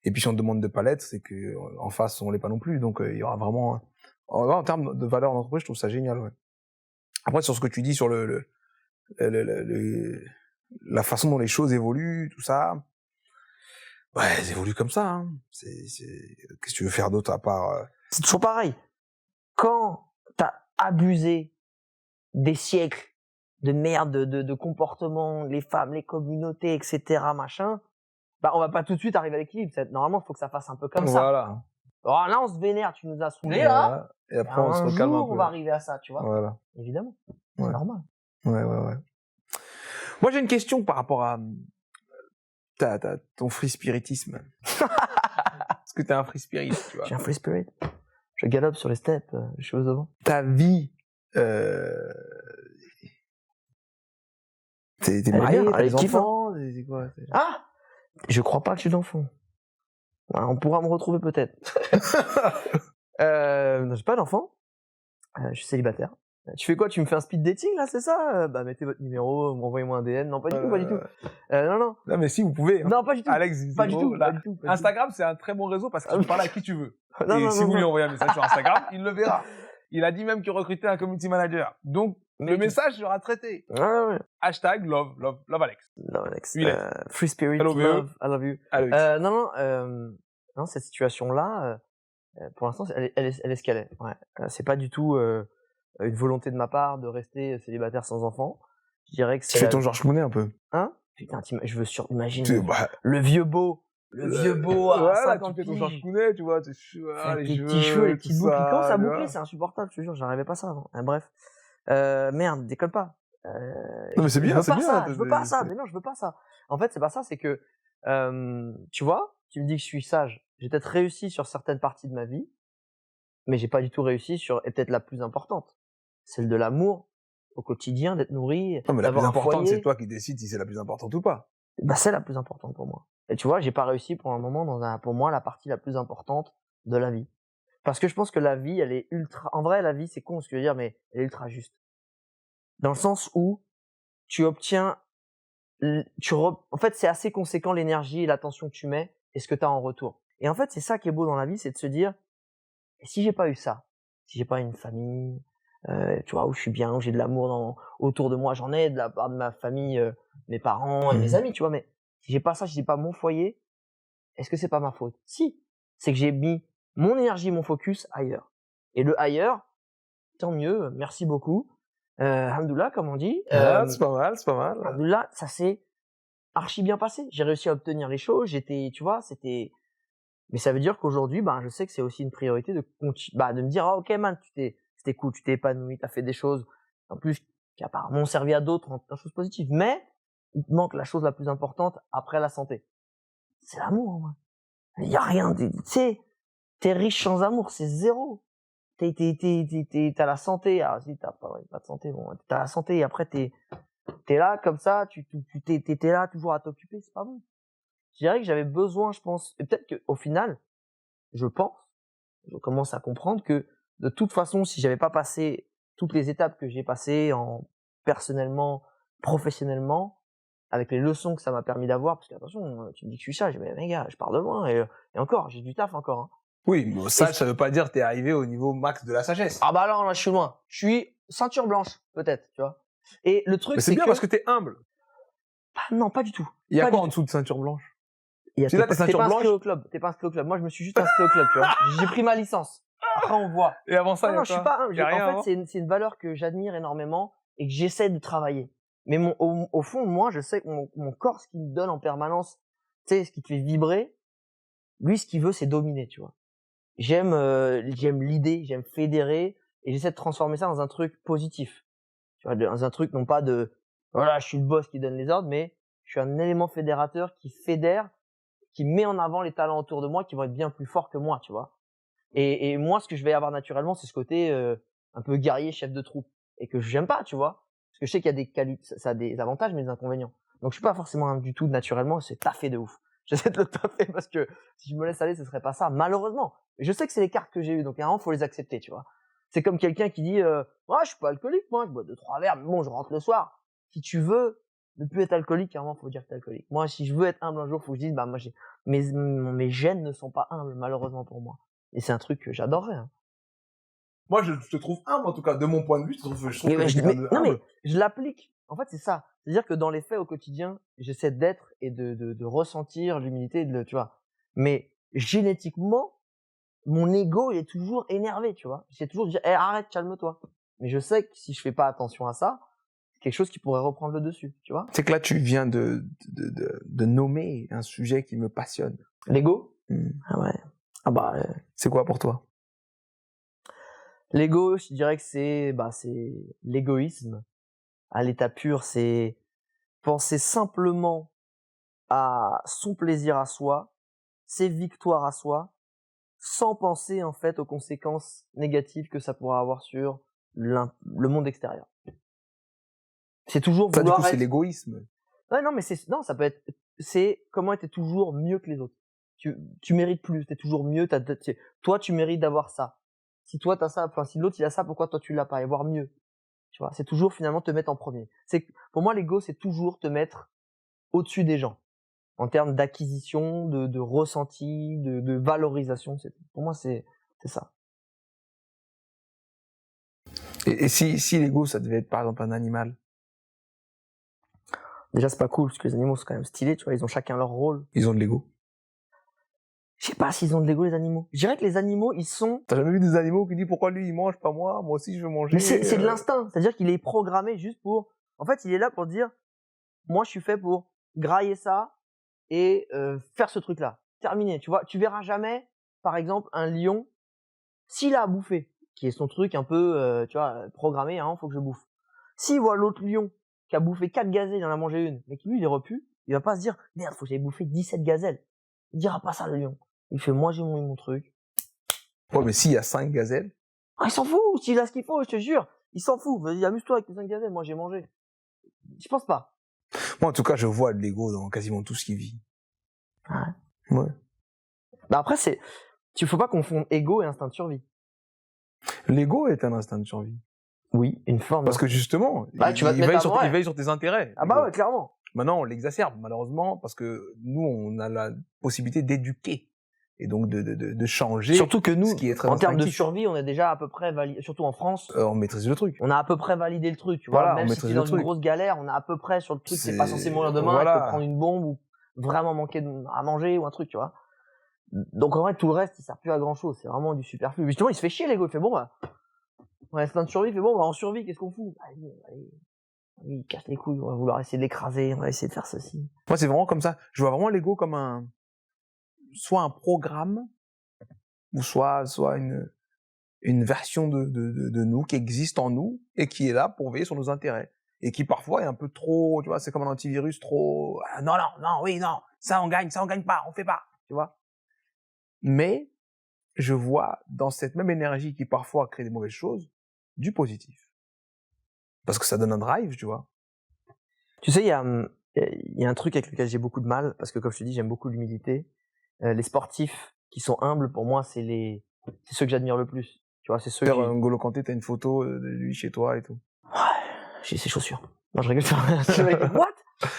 Et puis, si on te demande de pas l'être, c'est que en face, on l'est pas non plus. Donc, il y aura vraiment... En termes de valeurs d'entreprise, je trouve ça génial, ouais. Après, sur ce que tu dis sur la façon dont les choses évoluent, tout ça, ouais, elles évoluent comme ça, hein. Qu'est-ce que tu veux faire d'autre à part... C'est toujours pareil. Quand t'as abusé des siècles de merde, de comportements, les femmes, les communautés, etc., machin, bah, on va pas tout de suite arriver à l'équilibre. Normalement, il faut que ça fasse un peu comme ça. Voilà. Alors là, on se vénère, tu nous as saoulés, là. Et après, on se Un recalme un jour, peu. on va arriver à ça, tu vois. Voilà. Évidemment. C'est Ouais. normal. Ouais. Moi, j'ai une question par rapport à ton free spiritisme. Parce que t'es un free spirit, tu vois. J'ai un free spirit. Je galope sur les steppes, les cheveux au vent. Ta vie, t'es marié, Elle est- t'as elle des est kiffante. enfants, c'est quoi? Ah! Je crois pas que j'ai d'enfant. Voilà, on pourra me retrouver peut-être. Non, j'ai pas d'enfant. Je suis célibataire. Tu fais quoi? Tu me fais un speed dating là, c'est ça? Bah mettez votre numéro, envoyez-moi un DM. Non, pas du tout, pas du tout. Non. Non, mais si, vous pouvez. Hein. Non, pas du tout. Alex, Pas du tout, là, pas du tout. Pas du tout. Instagram, c'est un très bon réseau parce que tu peux parler à qui tu veux. Non, Et non, si non, vous lui non. envoyez un message sur Instagram, il le verra. Il a dit même qu'il recrutait un community manager. Donc, Mais le tu- message sera traité. Ouais. Hashtag love Alex. Non, Alex. Lui, il est. Free spirit, Hello, love, I love you. Alex. Non, cette situation-là, pour l'instant, elle est ce qu'elle est. Ouais. C'est pas du tout une volonté de ma part de rester célibataire sans enfant. Je dirais que Tu c'est fais ton Georges Clooney un peu. Hein? Putain, je veux imagine Bah, le vieux beau à voilà, 50 tu fais ton piges. Georges Clooney, tu vois, Avec les les petits cheveux, les petites tout boucles qui commencent à tu boucler, vois. c'est insupportable, je te jure, j'arrivais pas à ça avant. Bref. Merde, décolle pas. Non, mais c'est bien, je veux c'est pas bien. ça, je veux pas ça, mais non, je veux pas ça. En fait, c'est pas ça, c'est que, tu vois, tu me dis que je suis sage. J'ai peut-être réussi sur certaines parties de ma vie, mais j'ai pas du tout réussi sur, et peut-être la plus importante, celle de l'amour au quotidien, d'être nourri, Non, mais la plus d'avoir un importante, foyer. c'est toi qui décides si c'est la plus importante ou pas. Bah, c'est la plus importante pour moi. Et tu vois, j'ai pas réussi pour un moment pour moi, la partie la plus importante de la vie. Parce que je pense que la vie, elle est en vrai, la vie, c'est con ce que je veux dire, mais elle est ultra juste. Dans le sens où tu obtiens, en fait, c'est assez conséquent l'énergie et l'attention que tu mets et ce que tu as en retour. Et en fait, c'est ça qui est beau dans la vie, c'est de se dire, et si j'ai pas eu ça, si j'ai pas une famille, tu vois, où je suis bien, où j'ai de l'amour autour de moi, j'en ai de la part de ma famille, mes parents et mes amis, tu vois, mais si j'ai pas ça, si j'ai pas mon foyer, est-ce que c'est pas ma faute? Si. C'est que j'ai mis mon énergie, mon focus ailleurs. Et le ailleurs, tant mieux, merci beaucoup. Alhamdoulilah, comme on dit. C'est pas mal. Alhamdoulilah, ça s'est archi bien passé. J'ai réussi à obtenir les choses, tu vois, mais ça veut dire qu'aujourd'hui, je sais que c'est aussi une priorité de me dire, ah, ok, man, c'était cool, tu t'es épanoui, t'as fait des choses, en plus, qui apparemment ont servi à d'autres en choses positives. Mais, il te manque la chose la plus importante après la santé. C'est l'amour, moi. Il y a rien, tu sais, t'es riche sans amour, c'est zéro. T'as la santé, alors si t'as pas de santé, bon, t'as la santé et après t'es là comme ça, t'es là toujours à t'occuper, c'est pas bon. Je dirais que j'avais besoin, je pense, et peut-être qu'au final, je commence à comprendre que de toute façon, si j'avais pas passé toutes les étapes que j'ai passées personnellement, professionnellement, avec les leçons que ça m'a permis d'avoir, parce que attention, tu me dis que je suis sage, mais les gars, je pars de loin et encore, j'ai du taf encore. Hein. Oui, mais sage, ça veut pas dire que t'es arrivé au niveau max de la sagesse. Ah bah là, je suis loin. Je suis ceinture blanche, peut-être, tu vois. Et le truc, Mais c'est bien parce que t'es humble. non, pas du tout. Il y a Pas quoi du en dessous de ceinture blanche? Si là, t'es ceinture pas blanche. inscrit au club. T'es pas inscrit au club. Moi, je me suis juste inscrit au club, tu vois. J'ai pris ma licence. Après, on voit. Et avant ça, Non, je suis pas. Y a rien En fait, c'est une valeur que j'admire énormément et que j'essaie de travailler. Mais au fond, moi, je sais que mon corps, ce qu'il me donne en permanence, tu sais, ce qui te fait vibrer, lui, ce qu'il veut, c'est dominer, tu vois. J'aime l'idée, j'aime fédérer et j'essaie de transformer ça dans un truc positif. Tu vois, dans un truc non pas de voilà, je suis le boss qui donne les ordres, mais je suis un élément fédérateur qui fédère, qui met en avant les talents autour de moi qui vont être bien plus forts que moi, tu vois. Et moi, ce que je vais avoir naturellement, c'est ce côté un peu guerrier, chef de troupe. et que j'aime pas, tu vois. Parce que je sais qu'il y a des qualités, ça a des avantages mais des inconvénients. Donc je suis pas forcément du tout naturellement, c'est taffé de ouf. J'essaie de le taffer parce que si je me laisse aller, ce serait pas ça, malheureusement. Mais je sais que c'est les cartes que j'ai eues, donc à un moment, faut les accepter, tu vois. C'est comme quelqu'un qui dit, moi, je suis pas alcoolique, moi, je bois 2-3 verres, mais bon, je rentre le soir. Si tu veux ne plus être alcoolique, à un moment, faut dire que t'es alcoolique. Moi, si je veux être humble un jour, faut que je dise, bah, moi, mes gènes ne sont pas humbles, malheureusement pour moi. Et c'est un truc que j'adorerais, hein. Moi, je te trouve humble, en tout cas, de mon point de vue, je trouve que Mais, t'es quelqu'un de non, mais humble. je l'applique. En fait, c'est ça. C'est-à-dire que dans les faits au quotidien, j'essaie d'être et de ressentir l'humilité, tu vois. Mais génétiquement, mon ego il est toujours énervé, tu vois. J'essaie toujours de dire, arrête, calme-toi. Mais je sais que si je fais pas attention à ça, c'est quelque chose qui pourrait reprendre le dessus, tu vois. C'est que là, tu viens de nommer un sujet qui me passionne. L'ego? Hmm. Ah ouais. Ah bah, C'est quoi pour toi? l'ego, je dirais que c'est l'égoïsme. À l'état pur, c'est penser simplement à son plaisir à soi, ses victoires à soi, sans penser en fait aux conséquences négatives que ça pourra avoir sur le monde extérieur. C'est toujours Ça, du coup, vouloir c'est être... l'égoïsme. Ouais, non, mais ça peut être, c'est comment être toujours mieux que les autres. Tu mérites plus, t'es toujours mieux, toi, tu mérites d'avoir ça. Si toi, t'as ça, enfin, si l'autre, il a ça, pourquoi toi, tu l'as pas? Et voire mieux. Tu vois, c'est toujours finalement te mettre en premier. Pour moi, l'ego, c'est toujours te mettre au-dessus des gens. En termes d'acquisition, de ressenti, de valorisation. Pour moi, c'est ça. Et si l'ego, ça devait être, par exemple, un animal? Déjà, c'est pas cool, parce que les animaux sont quand même stylés, tu vois, ils ont chacun leur rôle. Ils ont de l'ego. Je sais pas s'ils ont de l'ego, les animaux. Je dirais que les animaux, ils sont... T'as jamais vu des animaux qui disent pourquoi lui il mange, pas moi? Moi aussi je veux manger. Mais c'est de l'instinct. C'est-à-dire qu'il est programmé juste pour... En fait, il est là pour dire, moi, je suis fait pour grailler ça et faire ce truc-là. Terminé. Tu vois, tu verras jamais, par exemple, un lion, s'il a à bouffer, qui est son truc un peu, tu vois, programmé, hein, faut que je bouffe. S'il voit l'autre lion qui a bouffé 4 gazelles, il en a mangé une, mais qui lui, il est repu, il va pas se dire, merde, faut que j'aille bouffer 17 gazelles. Il dira pas ça, le lion. Il fait, moi, j'ai mon truc. Ouais, mais s'il y a 5 gazelles, Ah, il s'en fout, s'il a ce qu'il faut, je te jure. Il s'en fout. Vas-y, amuse-toi avec tes 5 gazelles, moi, j'ai mangé. Je pense pas. moi en tout cas je vois de l'ego dans quasiment tout ce qui vit. Ouais. Ouais. Bah après, tu faut pas confondre ego et instinct de survie. L'ego est un instinct de survie. Oui, une forme. Parce que justement, Bah, tu vas te il mettre veille à il veille sur tes intérêts. Ah bah ouais, clairement. Maintenant, on l'exacerbe, malheureusement, parce que nous, on a la possibilité d'éduquer. Et donc de changer. Surtout que nous, ce qui est très en termes de instinctif. survie, on est déjà à peu près validé, surtout en France, On maîtrise le truc. on a à peu près validé le truc, tu vois. Voilà, on Même si maîtrise t'es le dans une truc. grosse galère, on est à peu près sur le truc, c'est pas censé C'est- mourir demain, voilà. il faut prendre une bombe ou vraiment manquer à manger ou un truc, tu vois. Donc en vrai, tout le reste, il sert plus à grand chose, c'est vraiment du superflu. Justement, il se fait chier, l'ego, il fait bon, bah, on reste plein de survie, il fait bon, bah, en survie, qu'est-ce qu'on fout? Allez, il casse les couilles, on va vouloir essayer de l'écraser, on va essayer de faire ceci. Moi, c'est vraiment comme ça. Je vois vraiment l'ego comme soit un programme, ou soit une version de nous qui existe en nous et qui est là pour veiller sur nos intérêts. Et qui parfois est un peu trop, tu vois, c'est comme un antivirus trop, non, oui, non, ça on gagne pas, on fait pas, tu vois. Mais, je vois dans cette même énergie qui parfois crée des mauvaises choses, du positif. Parce que ça donne un drive, tu vois. Tu sais, il y a un truc avec lequel j'ai beaucoup de mal, parce que comme je te dis, j'aime beaucoup l'humilité. Les sportifs qui sont humbles, pour moi, c'est ceux que j'admire le plus. Tu vois, c'est ceux qui... N'Golo Kanté, t'as une photo de lui chez toi et tout. Ouais, j'ai ses chaussures. Non, je rigole. What?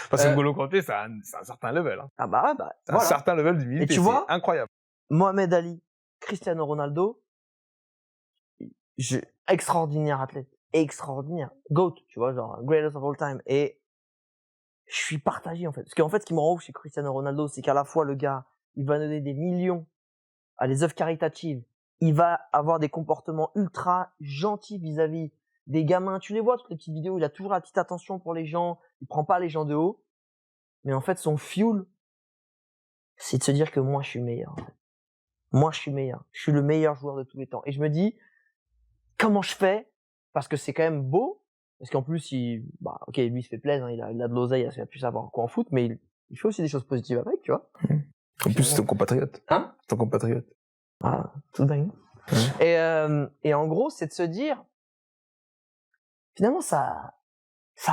Parce que N'Golo Kanté, c'est un certain level. Hein. Ah bah, C'est voilà. un certain level d'humilité. Et tu vois, c'est incroyable. Mohamed Ali, Cristiano Ronaldo, extraordinaire athlète. Extraordinaire. GOAT, tu vois, genre, greatest of all time. Et je suis partagé, en fait. Parce qu'en fait, ce qui me rend ouf chez Cristiano Ronaldo, c'est qu'à la fois, le gars, il va donner des millions à les œuvres caritatives. Il va avoir des comportements ultra gentils vis-à-vis des gamins. Tu les vois, toutes les petites vidéos, il a toujours la petite attention pour les gens. Il prend pas les gens de haut. Mais en fait, son fuel, c'est de se dire que moi, je suis meilleur. En fait. Moi, je suis meilleur. Je suis le meilleur joueur de tous les temps. Et je me dis, comment je fais? Parce que c'est quand même beau. Parce qu'en plus, ok, lui, il se fait plaisir, hein, il a de l'oseille, il va plus savoir quoi en foot, mais il fait aussi des choses positives avec, tu vois. En plus, c'est ton compatriote. Hein? Ton compatriote. Ah, tout dingue. Et en gros, c'est de se dire, finalement, ça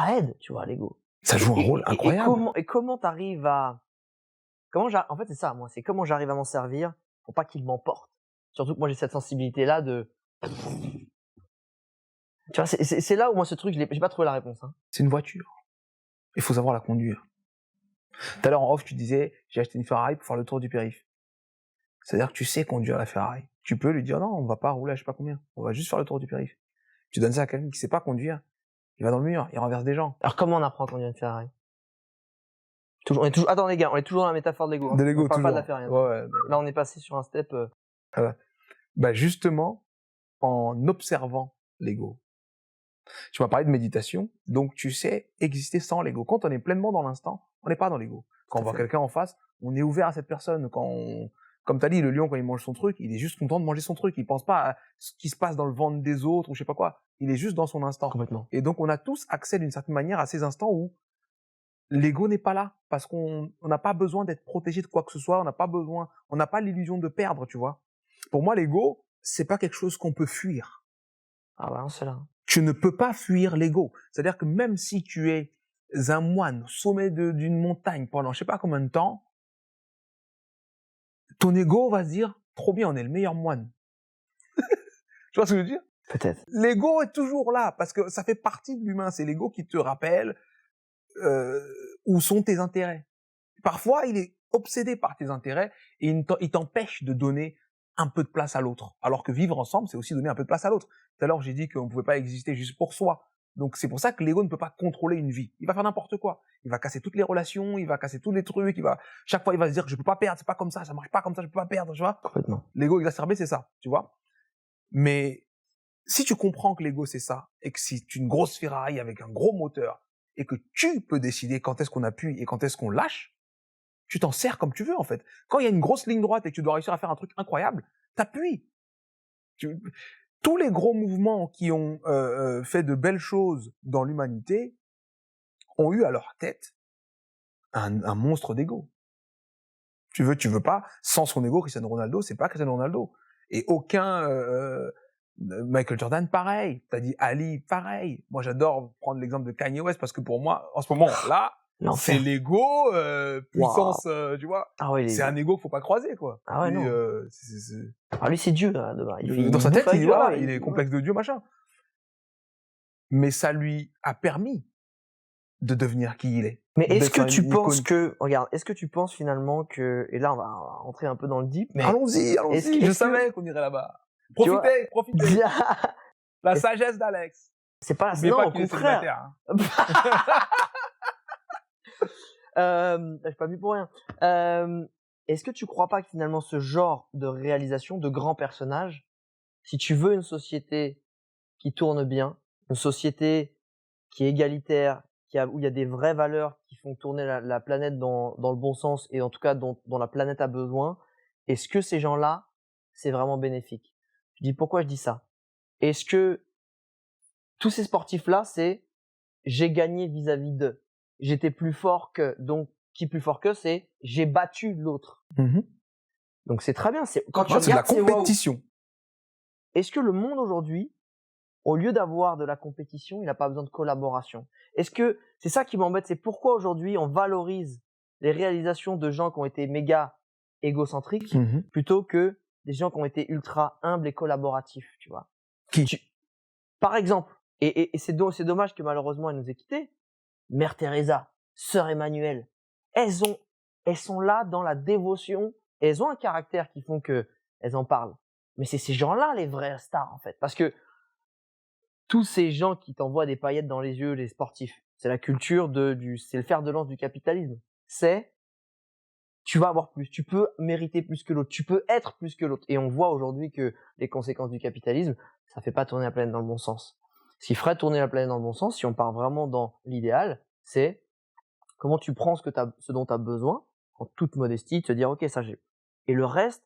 aide, tu vois, l'ego. Ça joue un rôle incroyable. Et comment t'arrives à... En fait, c'est ça, moi, c'est comment j'arrive à m'en servir pour pas qu'il m'emporte. Surtout que moi, j'ai cette sensibilité-là de... Tu vois, c'est là où moi, ce truc, j'ai pas trouvé la réponse. Hein. C'est une voiture. Il faut savoir la conduire. Tout à l'heure, en off, tu disais, j'ai acheté une Ferrari pour faire le tour du périph'. C'est-à-dire que tu sais conduire la Ferrari. Tu peux lui dire, non, on va pas rouler à je sais pas combien. On va juste faire le tour du périph'. Tu donnes ça à quelqu'un qui sait pas conduire. Il va dans le mur, il renverse des gens. Alors, comment on apprend à conduire une Ferrari? Attends, les gars, on est toujours dans la métaphore de l'ego. Hein. De l'ego, on parle toujours. pas de la Ferrari. Hein. Ouais. Là, on est passé sur un step... Bah, justement, en observant l'ego. Tu m'as parlé de méditation, donc tu sais exister sans l'ego. Quand on est pleinement dans l'instant, on n'est pas dans l'ego. Quand on voit quelqu'un en face, on est ouvert à cette personne. Comme tu as dit, le lion, quand il mange son truc, il est juste content de manger son truc. Il pense pas à ce qui se passe dans le ventre des autres ou je sais pas quoi. Il est juste dans son instant. Complètement. Et donc, on a tous accès d'une certaine manière à ces instants où l'ego n'est pas là. Parce qu'on n'a pas besoin d'être protégé de quoi que ce soit. On n'a pas l'illusion de perdre, tu vois. Pour moi, l'ego, c'est pas quelque chose qu'on peut fuir. Ah bah non, c'est là. Tu ne peux pas fuir l'ego. C'est-à-dire que même si tu es un moine au sommet d'une montagne pendant je sais pas combien de temps, ton ego va se dire trop bien, on est le meilleur moine. Tu vois ce que je veux dire? Peut-être. L'ego est toujours là parce que ça fait partie de l'humain. C'est l'ego qui te rappelle où sont tes intérêts. Parfois, il est obsédé par tes intérêts et il t'empêche de donner un peu de place à l'autre. Alors que vivre ensemble, c'est aussi donner un peu de place à l'autre. Tout à l'heure, j'ai dit qu'on ne pouvait pas exister juste pour soi. Donc c'est pour ça que l'ego ne peut pas contrôler une vie. Il va faire n'importe quoi. Il va casser toutes les relations, il va casser tous les trucs, chaque fois il va se dire que je peux pas perdre, c'est pas comme ça marche pas comme ça, je peux pas perdre, tu vois. Complètement. L'ego exacerbé, c'est ça, tu vois. Mais si tu comprends que l'ego c'est ça, et que c'est une grosse Ferrari avec un gros moteur, et que tu peux décider quand est-ce qu'on appuie et quand est-ce qu'on lâche, tu t'en sers comme tu veux en fait. Quand il y a une grosse ligne droite et que tu dois réussir à faire un truc incroyable, t'appuies. Tous les gros mouvements qui ont fait de belles choses dans l'humanité ont eu à leur tête un monstre d'ego. Tu veux pas, sans son ego, Cristiano Ronaldo, c'est pas Cristiano Ronaldo. Et aucun Michael Jordan, pareil. T'as dit Ali, pareil. Moi, j'adore prendre l'exemple de Kanye West parce que pour moi, en ce moment, là, c'est l'ego, puissance, tu vois. Ah ouais, c'est un ego qu'il faut pas croiser, quoi. Ah ouais, lui, non. Lui, c'est Dieu, là, dans sa tête, il est complexe de Dieu, machin. Mais ça lui a permis de devenir qui il est. Mais est-ce que tu penses est-ce que tu penses finalement que, et là, on va rentrer un peu dans le deep, mais. Allons-y. Je savais qu'on irait là-bas. Profitez. La sagesse d'Alex. C'est pas, non, au contraire. Je suis pas mis pour rien. Est-ce que tu crois pas que finalement ce genre de réalisation de grands personnages, si tu veux une société qui tourne bien, une société qui est égalitaire, où il y a des vraies valeurs qui font tourner la planète dans le bon sens et en tout cas dont la planète a besoin, est-ce que ces gens-là, c'est vraiment bénéfique? Je dis pourquoi je dis ça. Est-ce que tous ces sportifs-là, c'est j'ai gagné vis-à-vis d'eux. J'étais plus fort que, donc qui plus fort que, c'est j'ai battu l'autre. Mm-hmm. Donc c'est très bien. Quand tu regardes, c'est la compétition. Wow. Est-ce que le monde aujourd'hui, au lieu d'avoir de la compétition, il n'a pas besoin de collaboration? Est-ce que c'est ça qui m'embête? C'est pourquoi aujourd'hui on valorise les réalisations de gens qui ont été méga égocentriques plutôt que des gens qui ont été ultra humbles et collaboratifs, tu vois. Par exemple, et c'est dommage que malheureusement elle nous ait quittés, Mère Teresa, Sœur Emmanuel, elles sont là dans la dévotion, et elles ont un caractère qui font que elles en parlent. Mais c'est ces gens-là les vrais stars en fait, parce que tous ces gens qui t'envoient des paillettes dans les yeux, les sportifs, c'est la culture c'est le fer de lance du capitalisme. Tu vas avoir plus, tu peux mériter plus que l'autre, tu peux être plus que l'autre. Et on voit aujourd'hui que les conséquences du capitalisme, ça fait pas tourner la planète dans le bon sens. Ce qui ferait tourner la planète dans le bon sens, si on part vraiment dans l'idéal, c'est comment tu prends ce dont tu as besoin, en toute modestie, te dire ok, ça j'ai. Et le reste,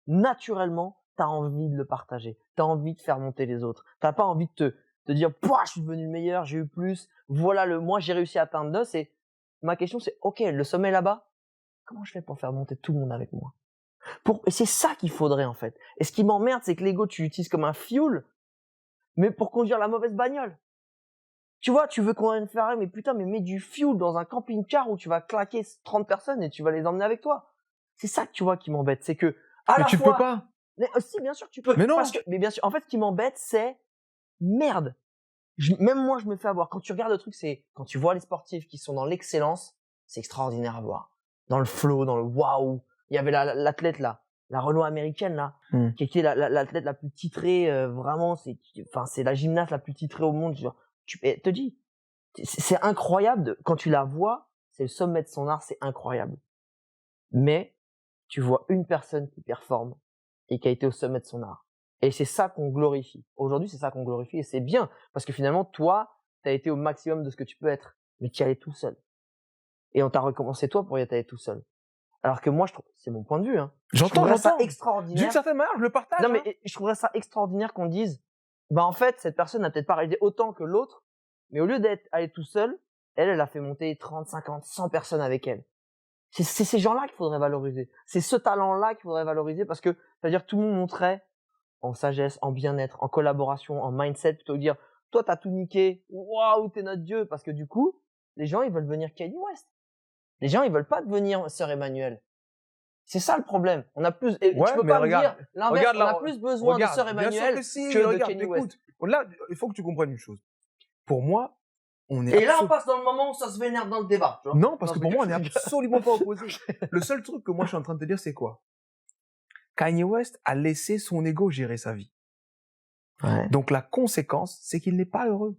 naturellement, tu as envie de le partager, tu as envie de faire monter les autres. Tu n'as pas envie de te dire pouah, je suis devenu le meilleur, j'ai eu plus, voilà moi j'ai réussi à atteindre 9. Ma question c'est ok, le sommet là-bas, comment je fais pour faire monter tout le monde avec moi? Et c'est ça qu'il faudrait en fait. Et ce qui m'emmerde, c'est que l'ego, tu l'utilises comme un fuel, mais pour conduire la mauvaise bagnole. Tu vois, tu veux qu'on ait une Ferrari, mais putain, mais mets du fuel dans un camping-car où tu vas claquer 30 personnes et tu vas les emmener avec toi. C'est ça que tu vois qui m'embête, c'est que à Mais la tu fois, peux pas. mais, si bien sûr que tu peux, Mais non. mais bien sûr, en fait, ce qui m'embête, c'est merde. Même moi, je me fais avoir. Quand tu regardes le truc, c'est quand tu vois les sportifs qui sont dans l'excellence, c'est extraordinaire à voir. Dans le flow, dans le waouh. Il y avait l'athlète là, la Renault américaine là, qui était l'athlète la plus titrée, vraiment, c'est la gymnaste la plus titrée au monde. Genre, te dis, c'est incroyable quand tu la vois, c'est le sommet de son art, c'est incroyable. Mais tu vois une personne qui performe et qui a été au sommet de son art. Et c'est ça qu'on glorifie. Aujourd'hui, c'est ça qu'on glorifie et c'est bien parce que finalement, toi, t'as été au maximum de ce que tu peux être, mais tu y allais tout seul. Et on t'a récompensé toi pour y être allé tout seul. Alors que moi, je trouve, c'est mon point de vue, hein. Je trouverais ça D'une extraordinaire. certaine manière, je le partage. Non, mais je trouverais ça extraordinaire qu'on dise, bah en fait, cette personne n'a peut-être pas réalisé autant que l'autre, mais au lieu d'être allée tout seul, elle a fait monter 30, 50, 100 personnes avec elle. C'est ces gens-là qu'il faudrait valoriser. C'est ce talent-là qu'il faudrait valoriser parce que, c'est-à-dire, tout le monde montrait en sagesse, en bien-être, en collaboration, en mindset, plutôt que dire, toi, t'as tout niqué, waouh, t'es notre dieu, parce que du coup, les gens, ils veulent venir Kanye West. Les gens, ils veulent pas devenir Sœur Emmanuel. C'est ça le problème. On a plus, et Ouais, tu peux mais pas regarde, me dire l'inverse. regarde On a là, plus besoin de Sœur bien sûr Emmanuel que si, que de regarde, Kanye West. écoute. Là, il faut que tu comprennes une chose. Pour moi, on est Et là, on passe dans le moment où ça se vénère dans le débat. Tu vois. Non, parce que pour moi, on est est absolument pas opposés. Le seul truc que moi, je suis en train de te dire, c'est quoi? Kanye West a laissé son ego gérer sa vie. Ouais. Donc, la conséquence, c'est qu'il n'est pas heureux.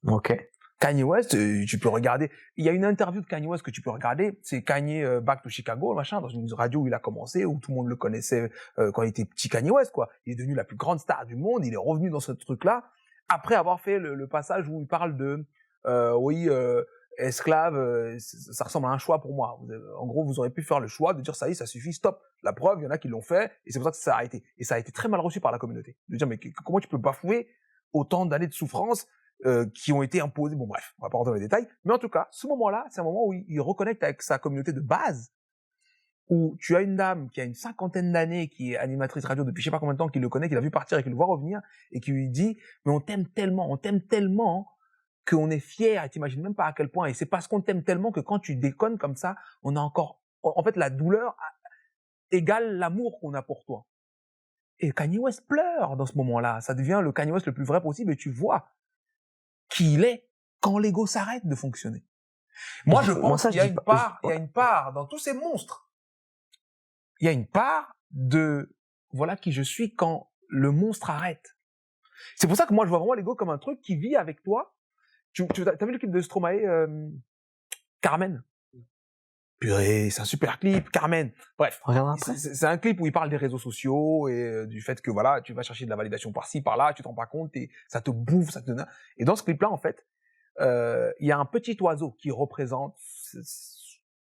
Ok. Kanye West, tu peux regarder. Il y a une interview de Kanye West que tu peux regarder. C'est Kanye Back to Chicago, machin, dans une radio où il a commencé, où tout le monde le connaissait quand il était petit Kanye West, quoi. Il est devenu la plus grande star du monde. Il est revenu dans ce truc-là après avoir fait le passage où il parle de, esclave. Ça ressemble à un choix pour moi. En gros, vous aurez pu faire le choix de dire ça y est, ça suffit, stop. La preuve, il y en a qui l'ont fait, et c'est pour ça que ça a arrêté. Et ça a été très mal reçu par la communauté. De dire mais comment tu peux bafouer autant d'années de souffrance qui ont été imposés. Bon bref, on va pas rentrer dans les détails. Mais en tout cas, ce moment-là, c'est un moment où il reconnecte avec sa communauté de base, où tu as une dame qui a une 50aine d'années, qui est animatrice radio depuis je sais pas combien de temps, qui le connaît, qui l'a vu partir et qui le voit revenir, et qui lui dit « Mais on t'aime tellement qu'on est fiers, et t'imagines même pas à quel point, et c'est parce qu'on t'aime tellement que quand tu déconnes comme ça, on a encore... En fait, la douleur égale l'amour qu'on a pour toi. » Et Kanye West pleure dans ce moment-là. Ça devient le Kanye West le plus vrai possible, et tu vois qui il est quand l'ego s'arrête de fonctionner. Moi, je pense qu'il y a une part dans tous ces monstres. Il y a une part de voilà qui je suis quand le monstre arrête. C'est pour ça que moi, je vois vraiment l'ego comme un truc qui vit avec toi. T'as vu le clip de Stromae, Carmen? Purée, c'est un super clip, Carmen. Bref, c'est un clip où il parle des réseaux sociaux et du fait que voilà, tu vas chercher de la validation par-ci, par-là, tu t'en rends pas compte et ça te bouffe, ça te donne. Et dans ce clip-là, en fait, il y a un petit oiseau qui représente,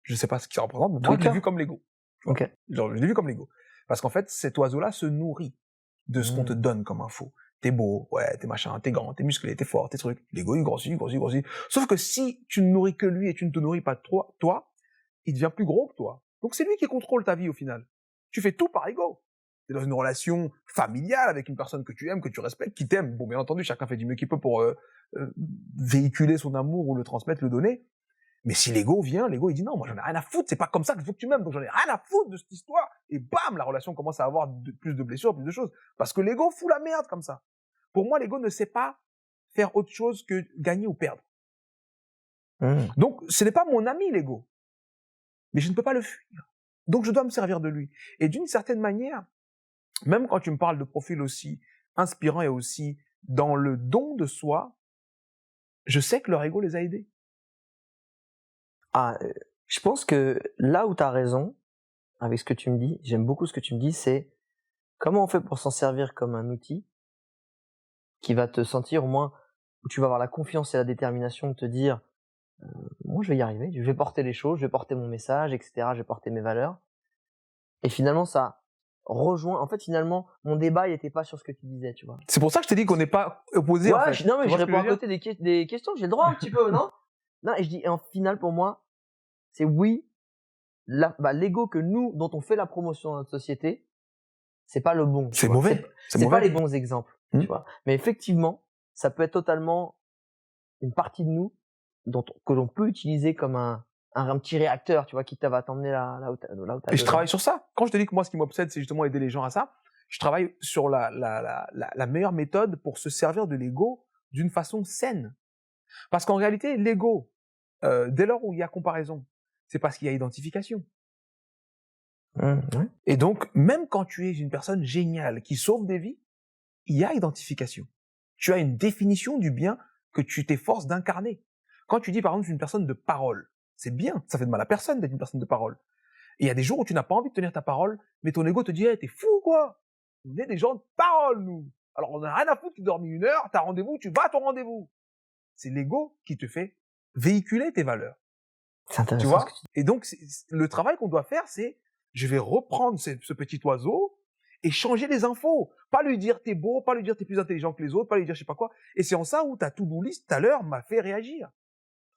je sais pas ce qu'il représente, mais moi je l'ai vu comme l'ego. Ok. Genre, je l'ai vu comme l'ego. Parce qu'en fait, cet oiseau-là se nourrit de ce qu'on te donne comme info. T'es beau, ouais, t'es machin, t'es grand, t'es musclé, t'es fort, t'es trucs. L'ego, il grossit. Sauf que si tu ne nourris que lui et tu ne te nourris pas de toi, il devient plus gros que toi. Donc c'est lui qui contrôle ta vie au final. Tu fais tout par ego. T'es dans une relation familiale avec une personne que tu aimes, que tu respectes, qui t'aime. Bon, bien entendu, chacun fait du mieux qu'il peut pour véhiculer son amour ou le transmettre, le donner. Mais si l'ego vient, l'ego il dit non, moi j'en ai rien à foutre, c'est pas comme ça qu'il faut que tu m'aimes, donc j'en ai rien à foutre de cette histoire. Et bam, la relation commence à avoir plus de blessures, plus de choses. Parce que l'ego fout la merde comme ça. Pour moi, l'ego ne sait pas faire autre chose que gagner ou perdre. Donc, ce n'est pas mon ami, l'ego. Mais je ne peux pas le fuir. Donc, je dois me servir de lui. Et d'une certaine manière, même quand tu me parles de profils aussi inspirants et aussi dans le don de soi, je sais que leur ego les a aidés. Je pense que là où tu as raison, avec ce que tu me dis, j'aime beaucoup ce que tu me dis, c'est comment on fait pour s'en servir comme un outil qui va te sentir au moins, où tu vas avoir la confiance et la détermination de te dire moi je vais y arriver, je vais porter les choses, je vais porter mon message, etc., je vais porter mes valeurs. Et finalement ça rejoint, en fait finalement mon débat il était pas sur ce que tu disais, tu vois. C'est pour ça que je t'ai dit qu'on n'est pas opposés, ouais, en fait. Non mais je réponds à côté des questions, j'ai le droit un petit peu, non? Non, et je dis, en final pour moi, c'est oui, l'ego que nous, dont on fait la promotion dans notre société, c'est pas le bon. C'est mauvais. C'est pas les bons exemples, tu vois. Mais effectivement, ça peut être totalement une partie de nous que l'on peut utiliser comme un petit réacteur, tu vois, qui va t'emmener là où t'as Et je besoin. travaille sur ça. Quand je te dis que moi, ce qui m'obsède, c'est justement aider les gens à ça, je travaille sur la meilleure méthode pour se servir de l'ego d'une façon saine. Parce qu'en réalité, l'ego, dès lors où il y a comparaison, c'est parce qu'il y a identification. Ouais. Et donc, même quand tu es une personne géniale qui sauve des vies, il y a identification. Tu as une définition du bien que tu t'efforces d'incarner. Quand tu dis, par exemple, je suis une personne de parole, c'est bien, ça fait de mal à personne d'être une personne de parole. Et il y a des jours où tu n'as pas envie de tenir ta parole, mais ton ego te dit, hey, t'es fou quoi? On est des gens de parole, nous. Alors on n'a rien à foutre, tu dormis 1 heure, t'as rendez-vous, tu vas à ton rendez-vous. C'est l'ego qui te fait véhiculer tes valeurs. C'est Tu intéressant vois? ce que tu dis. Et donc, le travail qu'on doit faire, c'est, je vais reprendre ce petit oiseau et changer les infos. Pas lui dire t'es beau, pas lui dire t'es plus intelligent que les autres, pas lui dire je sais pas quoi. Et c'est en ça où ta to-do list, tout à l'heure, m'a fait réagir.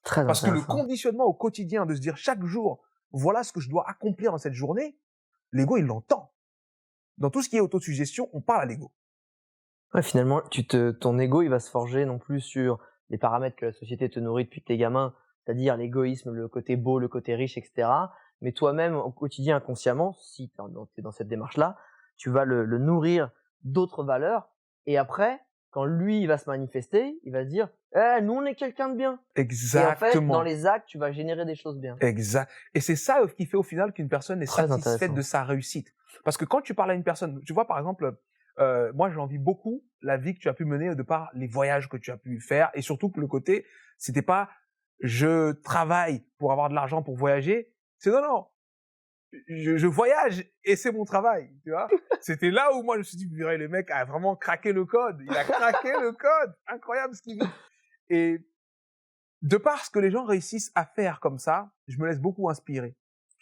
Très Parce que le intéressant. conditionnement au quotidien de se dire chaque jour, voilà ce que je dois accomplir dans cette journée, l'ego, il l'entend. Dans tout ce qui est autosuggestion, on parle à l'ego. Ouais, finalement, ton ego, il va se forger non plus sur les paramètres que la société te nourrit depuis que t'es gamin, c'est-à-dire l'égoïsme, le côté beau, le côté riche, etc. Mais toi-même, au quotidien, inconsciemment, si t'es dans cette démarche-là, tu vas le nourrir d'autres valeurs. Et après, quand lui, il va se manifester, il va se dire, nous, on est quelqu'un de bien. Et en fait, dans Exactement. les actes, tu vas générer des choses bien. Exact. Et c'est ça qui fait au final qu'une personne est Très satisfaite intéressant. de sa réussite. Parce que quand tu parles à une personne, tu vois par exemple, moi j'envie beaucoup la vie que tu as pu mener de par les voyages que tu as pu faire et surtout que le côté, c'était pas je travaille pour avoir de l'argent pour voyager, c'est non, je voyage et c'est mon travail, tu vois. C'était là où moi je me suis dit, purée, le mec a vraiment craqué le code, il a craqué le code, incroyable ce qu'il vit. Et de par ce que les gens réussissent à faire comme ça, je me laisse beaucoup inspirer.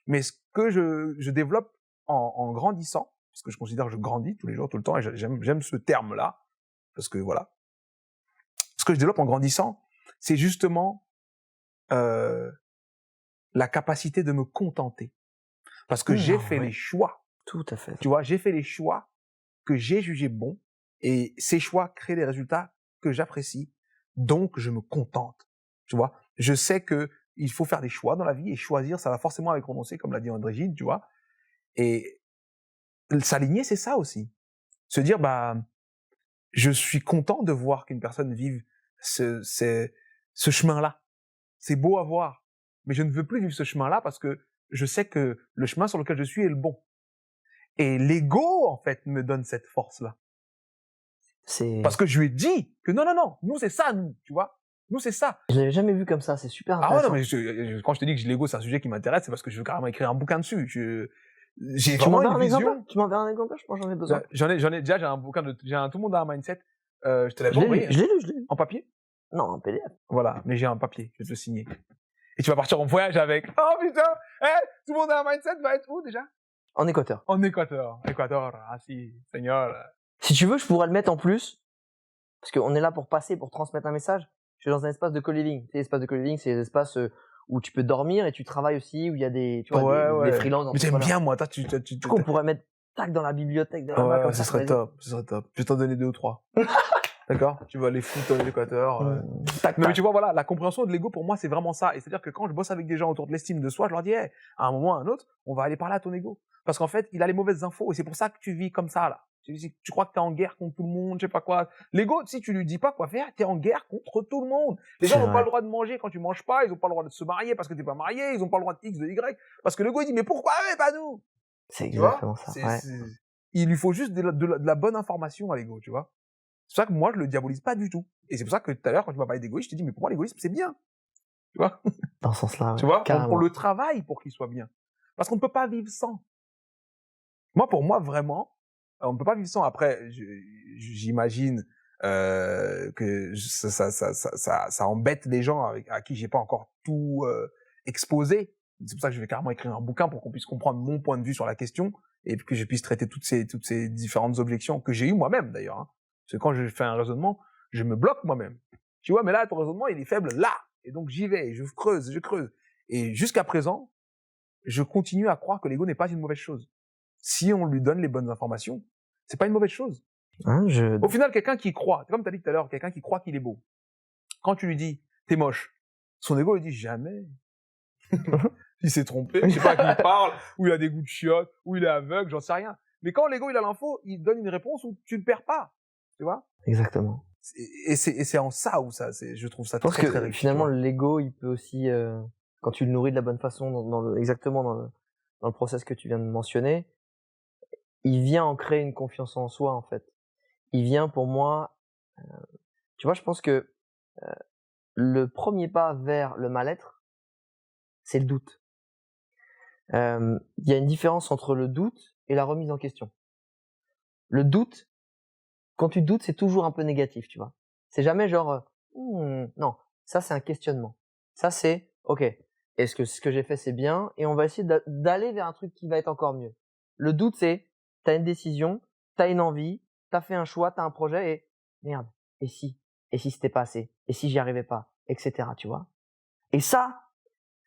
Mais ce que je développe en grandissant, parce que je considère que je grandis tous les jours, tout le temps, et j'aime ce terme-là, parce que voilà. Ce que je développe en grandissant, c'est justement la capacité de me contenter. Parce que j'ai fait Oui, les choix. tout à fait. Tu vois, j'ai fait les choix que j'ai jugés bons, et ces choix créent des résultats que j'apprécie, donc je me contente. Tu vois, je sais que il faut faire des choix dans la vie, et choisir, ça va forcément avec renoncer, comme l'a dit André Gide, tu vois. Et s'aligner, c'est ça aussi. Se dire, bah, je suis content de voir qu'une personne vive ce chemin-là. C'est beau à voir, mais je ne veux plus vivre ce chemin-là parce que je sais que le chemin sur lequel je suis est le bon. Et l'ego, en fait, me donne cette force-là. Parce que je lui ai dit que non, nous c'est ça, nous, tu vois. Nous c'est ça. Je l'avais jamais vu comme ça, c'est super Ah ouais, intéressant. non, mais quand je te dis que l'ego c'est un sujet qui m'intéresse, c'est parce que je veux carrément écrire un bouquin dessus. J'ai Tu vraiment m'enverras une un vision. exemplaire? Tu m'enverras un exemplaire? Je pense que j'en ai besoin. Déjà, j'ai un bouquin tout le monde a un mindset. Je te l'avais Je l'ai envoyé. lu, je l'ai lu, je l'ai lu. En papier? Non, en PDF. Voilà, mais j'ai un papier, je vais te le signer. Et tu vas partir en voyage avec. Oh putain, tout le monde a un mindset va être où déjà? En Équateur. En Équateur. Équateur, ah si, Seigneur. Si tu veux, je pourrais le mettre en plus. Parce qu'on est là pour passer, pour transmettre un message. Je suis dans un espace de co-living. Tu sais, l'espace de co-living, c'est des espaces où tu peux dormir et tu travailles aussi, où il y a des, tu vois, des freelances dans Mais ce j'aime coin-là. bien, moi. Tu Du coup, on pourrait mettre tac dans la bibliothèque de là-bas, ouais, comme ce ça. serait top, ce serait top. Je vais t'en donner 2 ou 3. D'accord? Tu vas les foutre en Équateur. Tac, Non, mais tac. tu vois, voilà, la compréhension de l'ego, pour moi, c'est vraiment ça. Et c'est-à-dire que quand je bosse avec des gens autour de l'estime de soi, je leur dis, hey, à un moment ou à un autre, on va aller parler à ton ego. Parce qu'en fait, il a les mauvaises infos. Et c'est pour ça que tu vis comme ça, là. Tu crois que t'es en guerre contre tout le monde, je sais pas quoi. L'ego, si tu lui dis pas quoi faire, t'es en guerre contre tout le monde. Les gens C'est n'ont pas vrai. le droit de manger quand tu manges pas, ils ont pas le droit de se marier parce que t'es pas marié, ils ont pas le droit de X, de Y. Parce que l'ego, il dit, mais pourquoi, mais pas nous? C'est Tu vois? exactement ça. Ouais. Il lui faut juste de la bonne information à l'ego, tu vois. C'est pour ça que moi, je le diabolise pas du tout. Et c'est pour ça que tout à l'heure, quand tu m'as parlé d'égoïsme, je t'ai dit, mais pour moi, l'égoïsme, c'est bien. Tu vois? Dans ce sens-là, ouais. Tu vois? Carrément. On le travaille pour qu'il soit bien. Parce qu'on ne peut pas vivre sans. Moi, pour moi, vraiment, on ne peut pas vivre sans. Après, j'imagine que ça embête des gens à qui j'ai pas encore tout exposé. C'est pour ça que je vais carrément écrire un bouquin pour qu'on puisse comprendre mon point de vue sur la question et que je puisse traiter toutes ces différentes objections que j'ai eues moi-même d'ailleurs. Hein. Parce que quand je fais un raisonnement, je me bloque moi-même. Tu vois, mais là, ton raisonnement, il est faible là. Et donc, j'y vais, je creuse. Et jusqu'à présent, je continue à croire que l'ego n'est pas une mauvaise chose. Si on lui donne les bonnes informations, c'est pas une mauvaise chose. Hein, Au final, quelqu'un qui croit, comme tu as dit tout à l'heure, quelqu'un qui croit qu'il est beau. Quand tu lui dis, t'es moche. Son ego lui dit jamais. Il s'est trompé, je sais pas à qui il parle, ou il a des goûts de chiottes, ou il est aveugle, j'en sais rien. Mais quand l'ego il a l'info, il donne une réponse où tu ne perds pas, tu vois. Exactement. Et c'est en ça où je trouve ça Je pense très très que riche. finalement, tu vois. l'ego, il peut aussi, quand tu le nourris de la bonne façon, exactement dans le process que tu viens de mentionner, il vient en créer une confiance en soi, en fait. Il vient pour moi, tu vois, je pense que le premier pas vers le mal-être, c'est le doute. Il y a une différence entre le doute et la remise en question. Le doute, quand tu doutes, c'est toujours un peu négatif, tu vois. C'est jamais genre, non, ça c'est un questionnement. Ça c'est, ok, est-ce que ce que j'ai fait c'est bien? Et on va essayer d'aller vers un truc qui va être encore mieux. Le doute c'est, t'as une décision, t'as une envie, t'as fait un choix, t'as un projet et merde, et si c'était pas assez, et si j'y arrivais pas, etc. Tu vois. Et ça,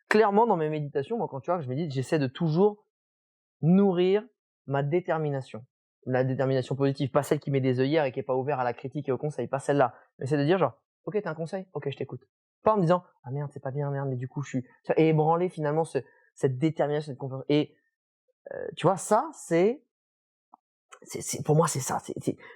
clairement dans mes méditations, moi quand tu vois, je médite, j'essaie de toujours nourrir ma détermination. La détermination positive, pas celle qui met des œillères et qui est pas ouverte à la critique et au conseil, pas celle-là. Mais c'est de dire genre, ok, t'as un conseil, ok, je t'écoute. Pas en me disant, ah merde, c'est pas bien, merde, mais du coup, je suis... Et ébranler finalement cette détermination, cette confiance. Et tu vois, ça, pour moi, c'est ça.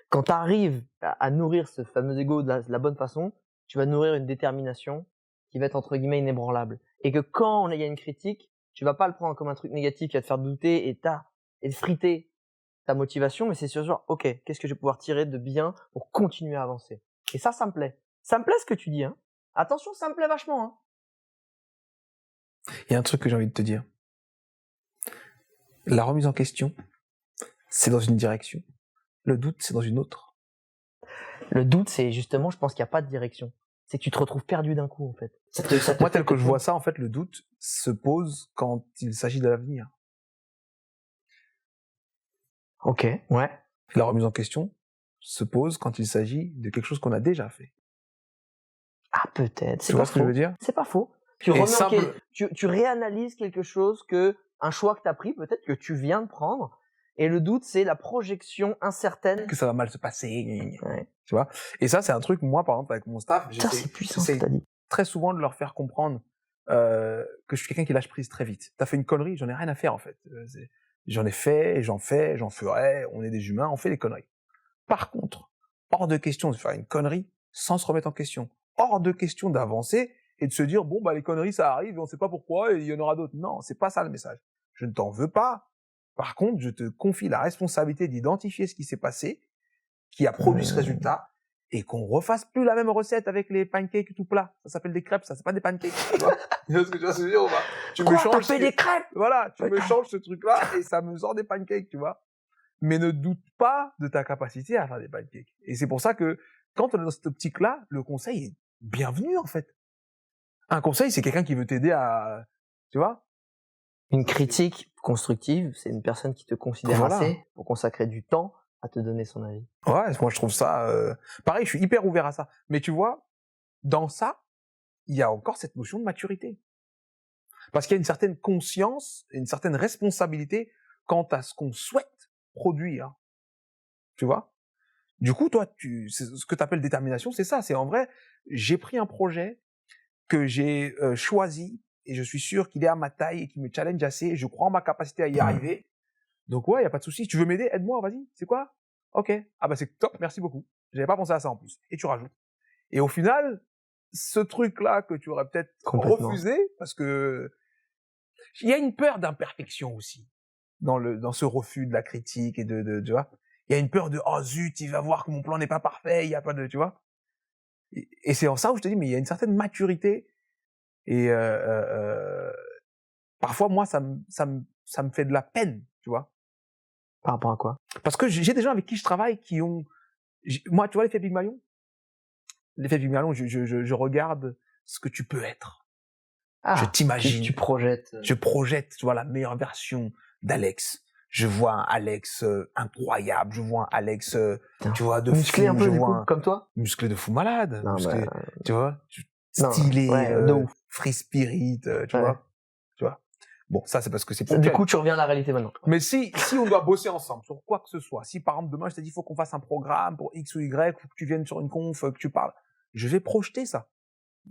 Quand tu arrives à nourrir ce fameux ego de la bonne façon, tu vas nourrir une détermination qui va être entre guillemets inébranlable. Et que quand il y a une critique, tu vas pas le prendre comme un truc négatif qui va te faire douter et friter ta motivation, mais c'est sur genre, ok, qu'est-ce que je vais pouvoir tirer de bien pour continuer à avancer. Et ça me plaît. Ça me plaît ce que tu dis, hein. Attention, ça me plaît vachement, hein. Il y a un truc que j'ai envie de te dire. La remise en question, c'est dans une direction. Le doute, c'est dans une autre. Le doute, c'est justement, je pense qu'il n'y a pas de direction. C'est que tu te retrouves perdu d'un coup, en fait. Moi, tel que je vois ça, en fait, le doute se pose quand il s'agit de l'avenir. Ok, ouais. La remise en question se pose quand il s'agit de quelque chose qu'on a déjà fait. Ah, peut-être. Tu vois ce que je veux dire? C'est pas faux. Tu réanalyses quelque chose un choix que tu as pris, peut-être que tu viens de prendre. Et le doute, c'est la projection incertaine. Que ça va mal se passer. Ouais. Tu vois? Et ça, c'est un truc, moi, par exemple, avec mon staff, Ça, c'est puissant ce que t'as dit. très souvent de leur faire comprendre que je suis quelqu'un qui lâche prise très vite. T'as fait une connerie, j'en ai rien à faire, en fait. J'en ai fait, j'en ferai, on est des humains, on fait des conneries. Par contre, hors de question de faire une connerie sans se remettre en question. Hors de question d'avancer et de se dire, bon, bah, les conneries, ça arrive, et on sait pas pourquoi, et il y en aura d'autres. Non, c'est pas ça le message. Je ne t'en veux pas. Par contre, je te confie la responsabilité d'identifier ce qui s'est passé, qui a produit ce résultat, et qu'on refasse plus la même recette avec les pancakes tout plats. Ça s'appelle des crêpes, ça, c'est pas des pancakes. Tu vois ce que tu vas se dire, tu me changes. T'as fait des crêpes? Voilà, tu me changes ce truc-là, et ça me sort des pancakes, tu vois. Mais ne doute pas de ta capacité à faire des pancakes. Et c'est pour ça que, quand on est dans cette optique-là, le conseil est bienvenu, en fait. Un conseil, c'est quelqu'un qui veut t'aider à, tu vois? Une critique constructive, c'est une personne qui te considère assez pour consacrer du temps à te donner son avis. Ouais, moi je trouve ça... Pareil, je suis hyper ouvert à ça. Mais tu vois, dans ça, il y a encore cette notion de maturité. Parce qu'il y a une certaine conscience, une certaine responsabilité quant à ce qu'on souhaite produire. Tu vois? Du coup, toi, ce que tu appelles détermination, c'est ça. C'est en vrai, j'ai pris un projet que j'ai choisi et je suis sûr qu'il est à ma taille et qu'il me challenge assez. Je crois en ma capacité à y arriver. Donc ouais, il y a pas de souci. Tu veux m'aider? Aide-moi, vas-y. C'est quoi? Ok. Ah bah c'est top, merci beaucoup. J'avais pas pensé à ça en plus. Et tu rajoutes. Et au final, ce truc-là que tu aurais peut-être refusé, parce que il y a une peur d'imperfection aussi dans ce refus de la critique et tu vois. Il y a une peur de oh zut, il va voir que mon plan n'est pas parfait, il y a pas de, tu vois. Et c'est en ça où je te dis, mais il y a une certaine maturité et parfois moi ça me fait de la peine, tu vois. Par rapport à quoi? Parce que j'ai des gens avec qui je travaille qui ont, moi tu vois l'effet Pygmalion, je regarde ce que tu peux être. Je t'imagine. Tu projettes. Je projette, tu vois, la meilleure version d'Alex. Je vois un Alex incroyable, je vois un Alex, tu vois, de musclé fou, un peu, je du vois coup, comme toi? musclé de fou malade, Non, musclé, bah, tu vois, stylé, de ouf. free spirit, tu vois. Bon, ça c'est parce que c'est pour Du coup, tu reviens à la réalité maintenant. Mais si on doit bosser ensemble sur quoi que ce soit, si par exemple demain je t'ai dit il faut qu'on fasse un programme pour X ou Y, ou que tu viennes sur une conf, que tu parles, je vais projeter ça.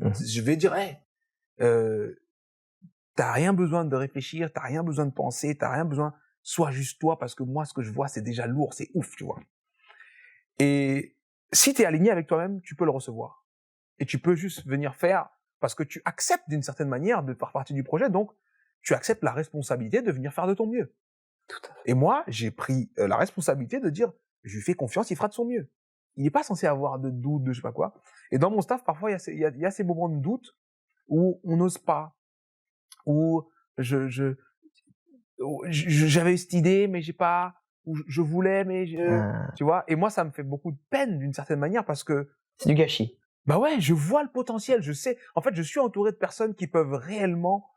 Je vais dire, hey, t'as rien besoin de réfléchir, t'as rien besoin de penser, t'as rien besoin, sois juste toi, parce que moi, ce que je vois, c'est déjà lourd, c'est ouf, tu vois. Et si t'es aligné avec toi-même, tu peux le recevoir. Et tu peux juste venir faire, parce que tu acceptes d'une certaine manière de faire partie du projet, donc tu acceptes la responsabilité de venir faire de ton mieux. Et moi, j'ai pris la responsabilité de dire, je lui fais confiance, il fera de son mieux. Il n'est pas censé avoir de doute, de je sais pas quoi. Et dans mon staff, parfois, il y a ces moments de doute où on n'ose pas, où j'avais cette idée, mais j'ai pas, où je voulais, mais tu vois. Et moi, ça me fait beaucoup de peine d'une certaine manière parce que, C'est du gâchis. bah ouais, je vois le potentiel, je sais. En fait, je suis entouré de personnes qui peuvent réellement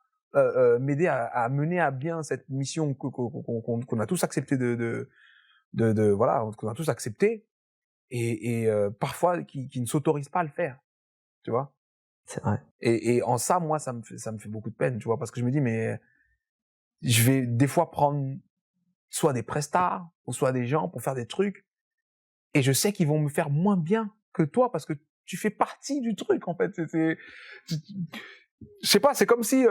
m'aider à mener à bien cette mission qu'on a tous accepté voilà, qu'on a tous accepté et parfois qui ne s'autorisent pas à le faire, tu vois. C'est vrai. Et en ça, moi, ça me fait beaucoup de peine, tu vois, parce que je me dis, mais je vais des fois prendre soit des prestats ou soit des gens pour faire des trucs et je sais qu'ils vont me faire moins bien que toi parce que tu fais partie du truc, en fait. Je sais pas, c'est comme si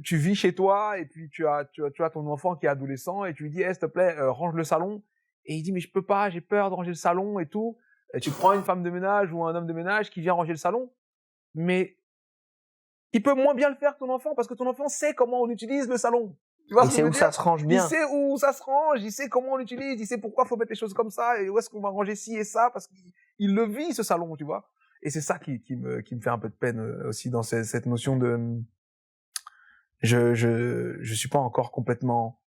tu vis chez toi et puis tu as ton enfant qui est adolescent et tu lui dis, s'il te plaît, range le salon. Et il dit, mais je peux pas, j'ai peur de ranger le salon et tout. Et tu prends une femme de ménage ou un homme de ménage qui vient ranger le salon, mais il peut moins bien le faire que ton enfant parce que ton enfant sait comment on utilise le salon. Tu vois Il ce que sait je veux où dire? ça se range Il bien. sait où ça se range, il sait comment on l'utilise, il sait pourquoi faut mettre les choses comme ça et où est-ce qu'on va ranger ci et ça parce qu'il le vit ce salon, tu vois. Et c'est ça qui me fait un peu de peine aussi dans cette notion de je suis pas encore complètement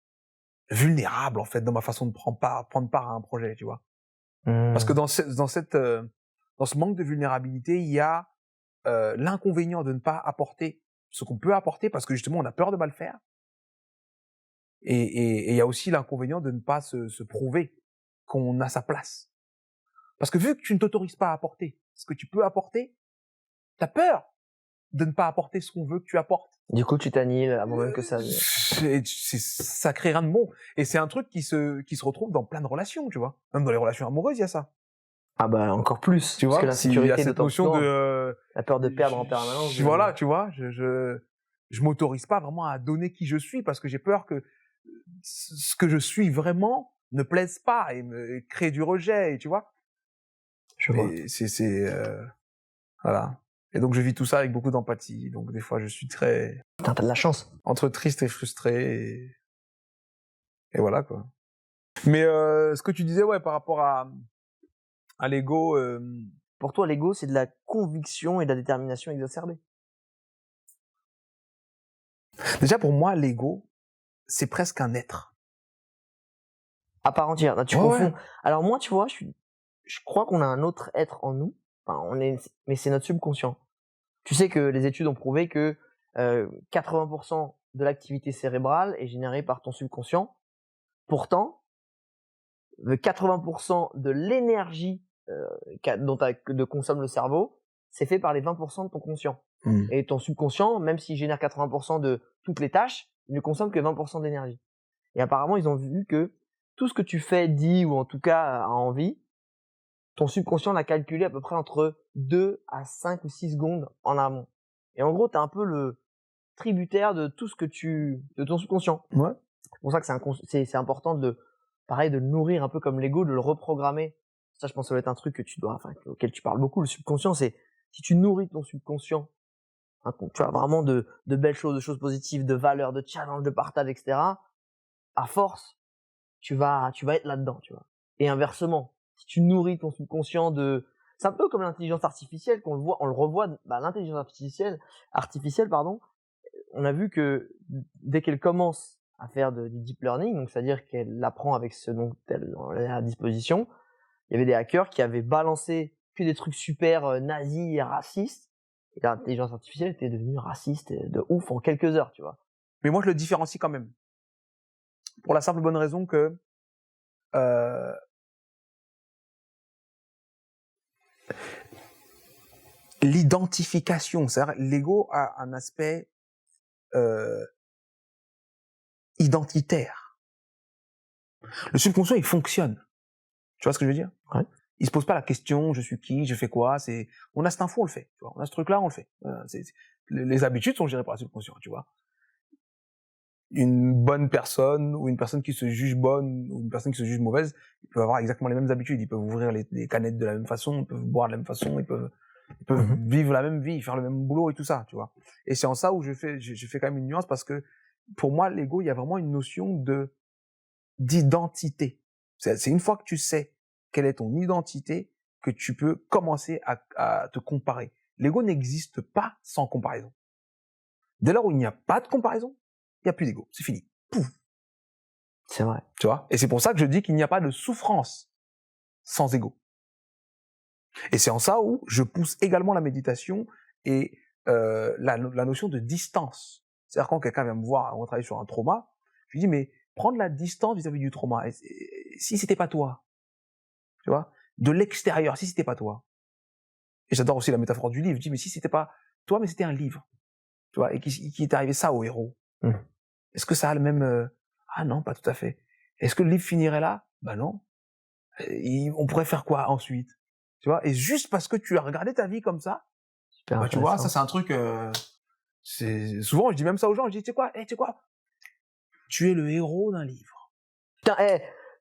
vulnérable en fait dans ma façon de prendre part à un projet, tu vois. Parce que dans ce manque de vulnérabilité, il y a l'inconvénient de ne pas apporter ce qu'on peut apporter parce que justement on a peur de mal faire. Et il y a aussi l'inconvénient de ne pas se prouver qu'on a sa place. Parce que vu que tu ne t'autorises pas à apporter ce que tu peux apporter, t'as peur de ne pas apporter ce qu'on veut que tu apportes. Du coup, tu t'annihiles avant même que ça. Ça crée rien de bon. Et c'est un truc qui se retrouve dans plein de relations, tu vois. Même dans les relations amoureuses, il y a ça. Ah bah encore plus. Tu Parce vois, que s'il y a l'insécurité cette d'autant plus notion grande. de La peur de perdre en permanence. voilà, tu vois, je m'autorise pas vraiment à donner qui je suis parce que j'ai peur que ce que je suis vraiment ne plaise pas et me crée du rejet, et tu vois. Je vois. Et voilà. Et donc je vis tout ça avec beaucoup d'empathie. Donc des fois je suis très Putain, t'as de la chance. entre triste et frustré et voilà quoi. Mais ce que tu disais ouais par rapport à l'ego, Pour toi, l'ego, c'est de la conviction et de la détermination exacerbée. déjà pour moi l'ego c'est presque un être. À part entière. Là, tu Ouais, confonds. ouais. Alors moi, tu vois, je crois qu'on a un autre être en nous. Enfin, mais c'est notre subconscient. Tu sais que les études ont prouvé que 80% de l'activité cérébrale est générée par ton subconscient. Pourtant, 80% de l'énergie dont consomme le cerveau, c'est fait par les 20% de ton conscient. Et ton subconscient, même s'il génère 80% de toutes les tâches, il ne consomme que 20% d'énergie. Et apparemment, ils ont vu que tout ce que tu fais, dis, ou en tout cas a envie, ton subconscient l'a calculé à peu près entre 2 à 5 ou 6 secondes en amont. Et en gros, tu es un peu le tributaire de tout ce que de ton subconscient. Ouais. C'est pour ça que c'est important pareil, de le nourrir un peu comme l'ego, de le reprogrammer. Ça, je pense que ça va être un truc auquel tu parles beaucoup. Le subconscient, c'est si tu nourris ton subconscient, hein, tu vois, vraiment de belles choses, de choses positives, de valeurs, de challenges, de partage, etc. À force, tu vas être là-dedans, tu vois. Et inversement, si tu nourris ton subconscient c'est un peu comme l'intelligence artificielle on le revoit, l'intelligence artificielle, pardon. On a vu que dès qu'elle commence à faire du deep learning, donc c'est-à-dire qu'elle apprend avec ce dont elle a à disposition, il y avait des hackers qui avaient balancé que des trucs super nazis et racistes, et l'intelligence artificielle était devenue raciste de ouf en quelques heures, tu vois. Mais moi je le différencie quand même. Pour la simple bonne raison que l'identification, c'est-à-dire l'ego a un aspect identitaire. Le subconscient, il fonctionne. Tu vois ce que je veux dire? Ouais. Il se pose pas la question, je suis qui, je fais quoi. On a cette info, on le fait. Tu vois, on a ce truc-là, on le fait. Les habitudes sont gérées par le subconscient, tu vois. Une bonne personne ou une personne qui se juge bonne ou une personne qui se juge mauvaise, ils peuvent avoir exactement les mêmes habitudes. Ils peuvent ouvrir les canettes de la même façon, ils peuvent boire de la même façon, ils peuvent vivre la même vie, faire le même boulot et tout ça, tu vois. Et c'est en ça où je fais quand même une nuance parce que pour moi, l'ego, il y a vraiment une notion d'identité. C'est une fois que tu sais quelle est ton identité que tu peux commencer à te comparer. L'ego n'existe pas sans comparaison. Dès lors où il n'y a pas de comparaison, il n'y a plus d'ego. C'est fini. Pouf. C'est vrai. Tu vois? Et c'est pour ça que je dis qu'il n'y a pas de souffrance sans ego. Et c'est en ça où je pousse également la méditation et la notion de distance. C'est-à-dire quand quelqu'un vient me voir, on travaille sur un trauma, je lui dis mais prendre la distance vis-à-vis du trauma. Et si c'était pas toi, tu vois, de l'extérieur, si c'était pas toi. Et j'adore aussi la métaphore du livre. Je dis mais si c'était pas toi, mais c'était un livre, tu vois, et qui est arrivé ça au héros. Est-ce que ça a le même Ah non, pas tout à fait. Est-ce que le livre finirait là? Bah non. On pourrait faire quoi ensuite? Tu vois? Et juste parce que tu as regardé ta vie comme ça, Super bah tu vois, intéressant. ça c'est un truc. C'est souvent je dis même ça aux gens. Je dis tu sais quoi? Tu sais quoi? Tu es le héros d'un livre. Putain,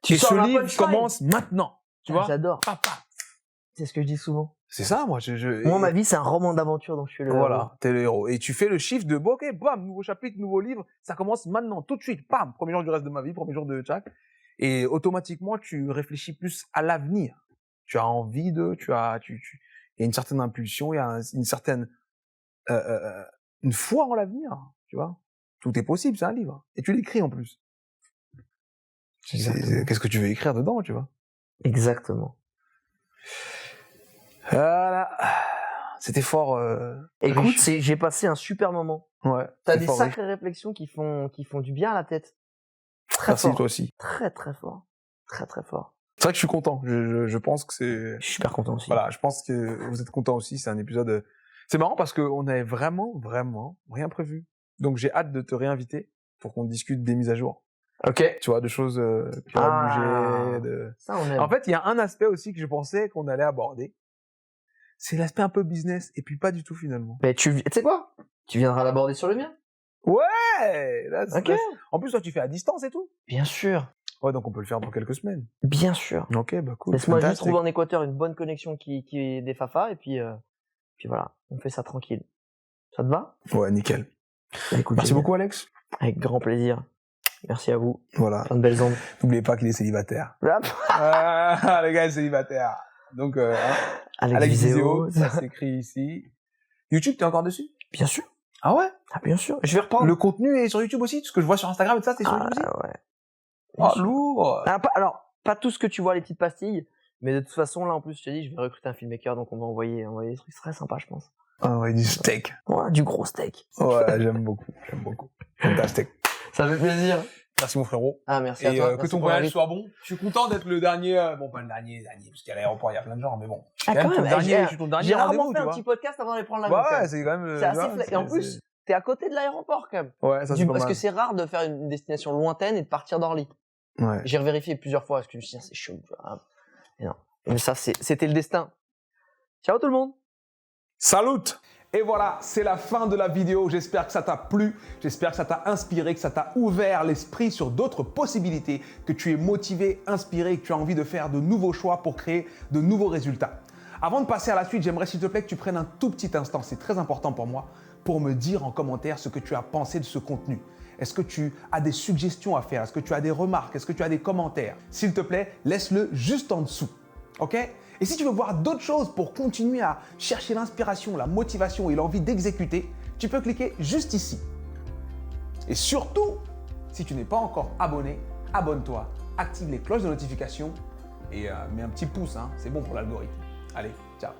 tu Et sors ce un livre punchline. commence maintenant. Tu vois? J'adore. Papa. C'est ce que je dis souvent. C'est ça, moi. Moi, ma vie, c'est un roman d'aventure dont je suis le héros. Voilà, t'es le héros. Et tu fais le chiffre de, bon, ok, bam, nouveau chapitre, nouveau livre, ça commence maintenant, tout de suite, bam, premier jour du reste de ma vie, premier jour de chaque. Et automatiquement, tu réfléchis plus à l'avenir. Tu as envie de, il y a une certaine impulsion, il y a une certaine, une foi en l'avenir, tu vois. Tout est possible, c'est un livre. Et tu l'écris en plus. Qu'est-ce que tu veux écrire dedans, tu vois? Exactement. Voilà. C'était fort. Écoute, riche. j'ai passé un super moment. Ouais. T'as c'était des fort sacrées réflexions qui font du bien à la tête. Très Merci, fort. toi aussi. Très très fort. Très très fort. C'est vrai que je suis content. Je pense que c'est. Je suis super content aussi. Voilà, je pense que vous êtes content aussi. C'est un épisode. C'est marrant parce qu'on avait vraiment rien prévu. Donc j'ai hâte de te réinviter pour qu'on discute des mises à jour. Ok. Tu vois, de choses qui auraient bougé. Ça, on aime. En fait, il y a un aspect aussi que je pensais qu'on allait aborder. C'est l'aspect un peu business et puis pas du tout finalement. Mais tu sais quoi? Tu viendras l'aborder sur le mien. Ouais. Ok. En plus, toi, tu fais à distance et tout. Bien sûr. Ouais, donc on peut le faire dans quelques semaines. Bien sûr. Ok, bah cool. Laisse-moi juste Fantastique. trouver en Équateur une bonne connexion qui est des fafas et puis voilà, on fait ça tranquille. Ça te va? Ouais, nickel. Bah, écoute, Merci génial. beaucoup, Alex. Avec grand plaisir. Merci à vous. Voilà. Plein de belles ondes. N'oubliez pas qu'il est célibataire. Hop. Le gars est célibataire. Donc, Alex Viseo, ça s'écrit ici. YouTube, t'es encore dessus? Bien sûr. Ah ouais? Ah, bien sûr. Je vais reprendre. Le contenu est sur YouTube aussi? Ce que je vois sur Instagram et tout ça, c'est sur YouTube aussi? Ouais. Oh, lourd! Alors, pas tout ce que tu vois, les petites pastilles, mais de toute façon, là, en plus, je t'ai dit, je vais recruter un filmmaker, donc on va envoyer des trucs très sympas, je pense. Ah ouais, du steak. Ouais, du gros steak. Ouais, j'aime beaucoup. Fantastique. Ça fait plaisir. Merci mon frérot. Ah, merci Et à toi. que Merci ton pour voyage l'invite. soit bon. Je suis content d'être le dernier, bon pas le dernier, parce qu'à l'aéroport il y a plein de gens, mais bon. Je suis Ah, quand même ton dernier, je suis ton j'ai dernier rarement rendez-vous, fait tu un vois. petit podcast avant d'aller prendre l'avion. quand Ouais, même. c'est quand même. C'est assez tu vois, flex. Et en plus, t'es à côté de l'aéroport, quand même. ouais, ça c'est pas Parce mal. que c'est rare de faire une destination lointaine et de partir d'Orly. Ouais. J'ai revérifié plusieurs fois parce que je me suis dit, c'est chaud. Et non. Mais ça, c'était le destin. Ciao tout le monde. Salut! Et voilà, c'est la fin de la vidéo. J'espère que ça t'a plu, j'espère que ça t'a inspiré, que ça t'a ouvert l'esprit sur d'autres possibilités, que tu es motivé, inspiré, que tu as envie de faire de nouveaux choix pour créer de nouveaux résultats. Avant de passer à la suite, j'aimerais s'il te plaît que tu prennes un tout petit instant, c'est très important pour moi, pour me dire en commentaire ce que tu as pensé de ce contenu. Est-ce que tu as des suggestions à faire? Est-ce que tu as des remarques? Est-ce que tu as des commentaires? S'il te plaît, laisse-le juste en dessous. Ok? Et si tu veux voir d'autres choses pour continuer à chercher l'inspiration, la motivation et l'envie d'exécuter, tu peux cliquer juste ici. Et surtout, si tu n'es pas encore abonné, abonne-toi, active les cloches de notification et mets un petit pouce, hein, c'est bon pour l'algorithme. Allez, ciao!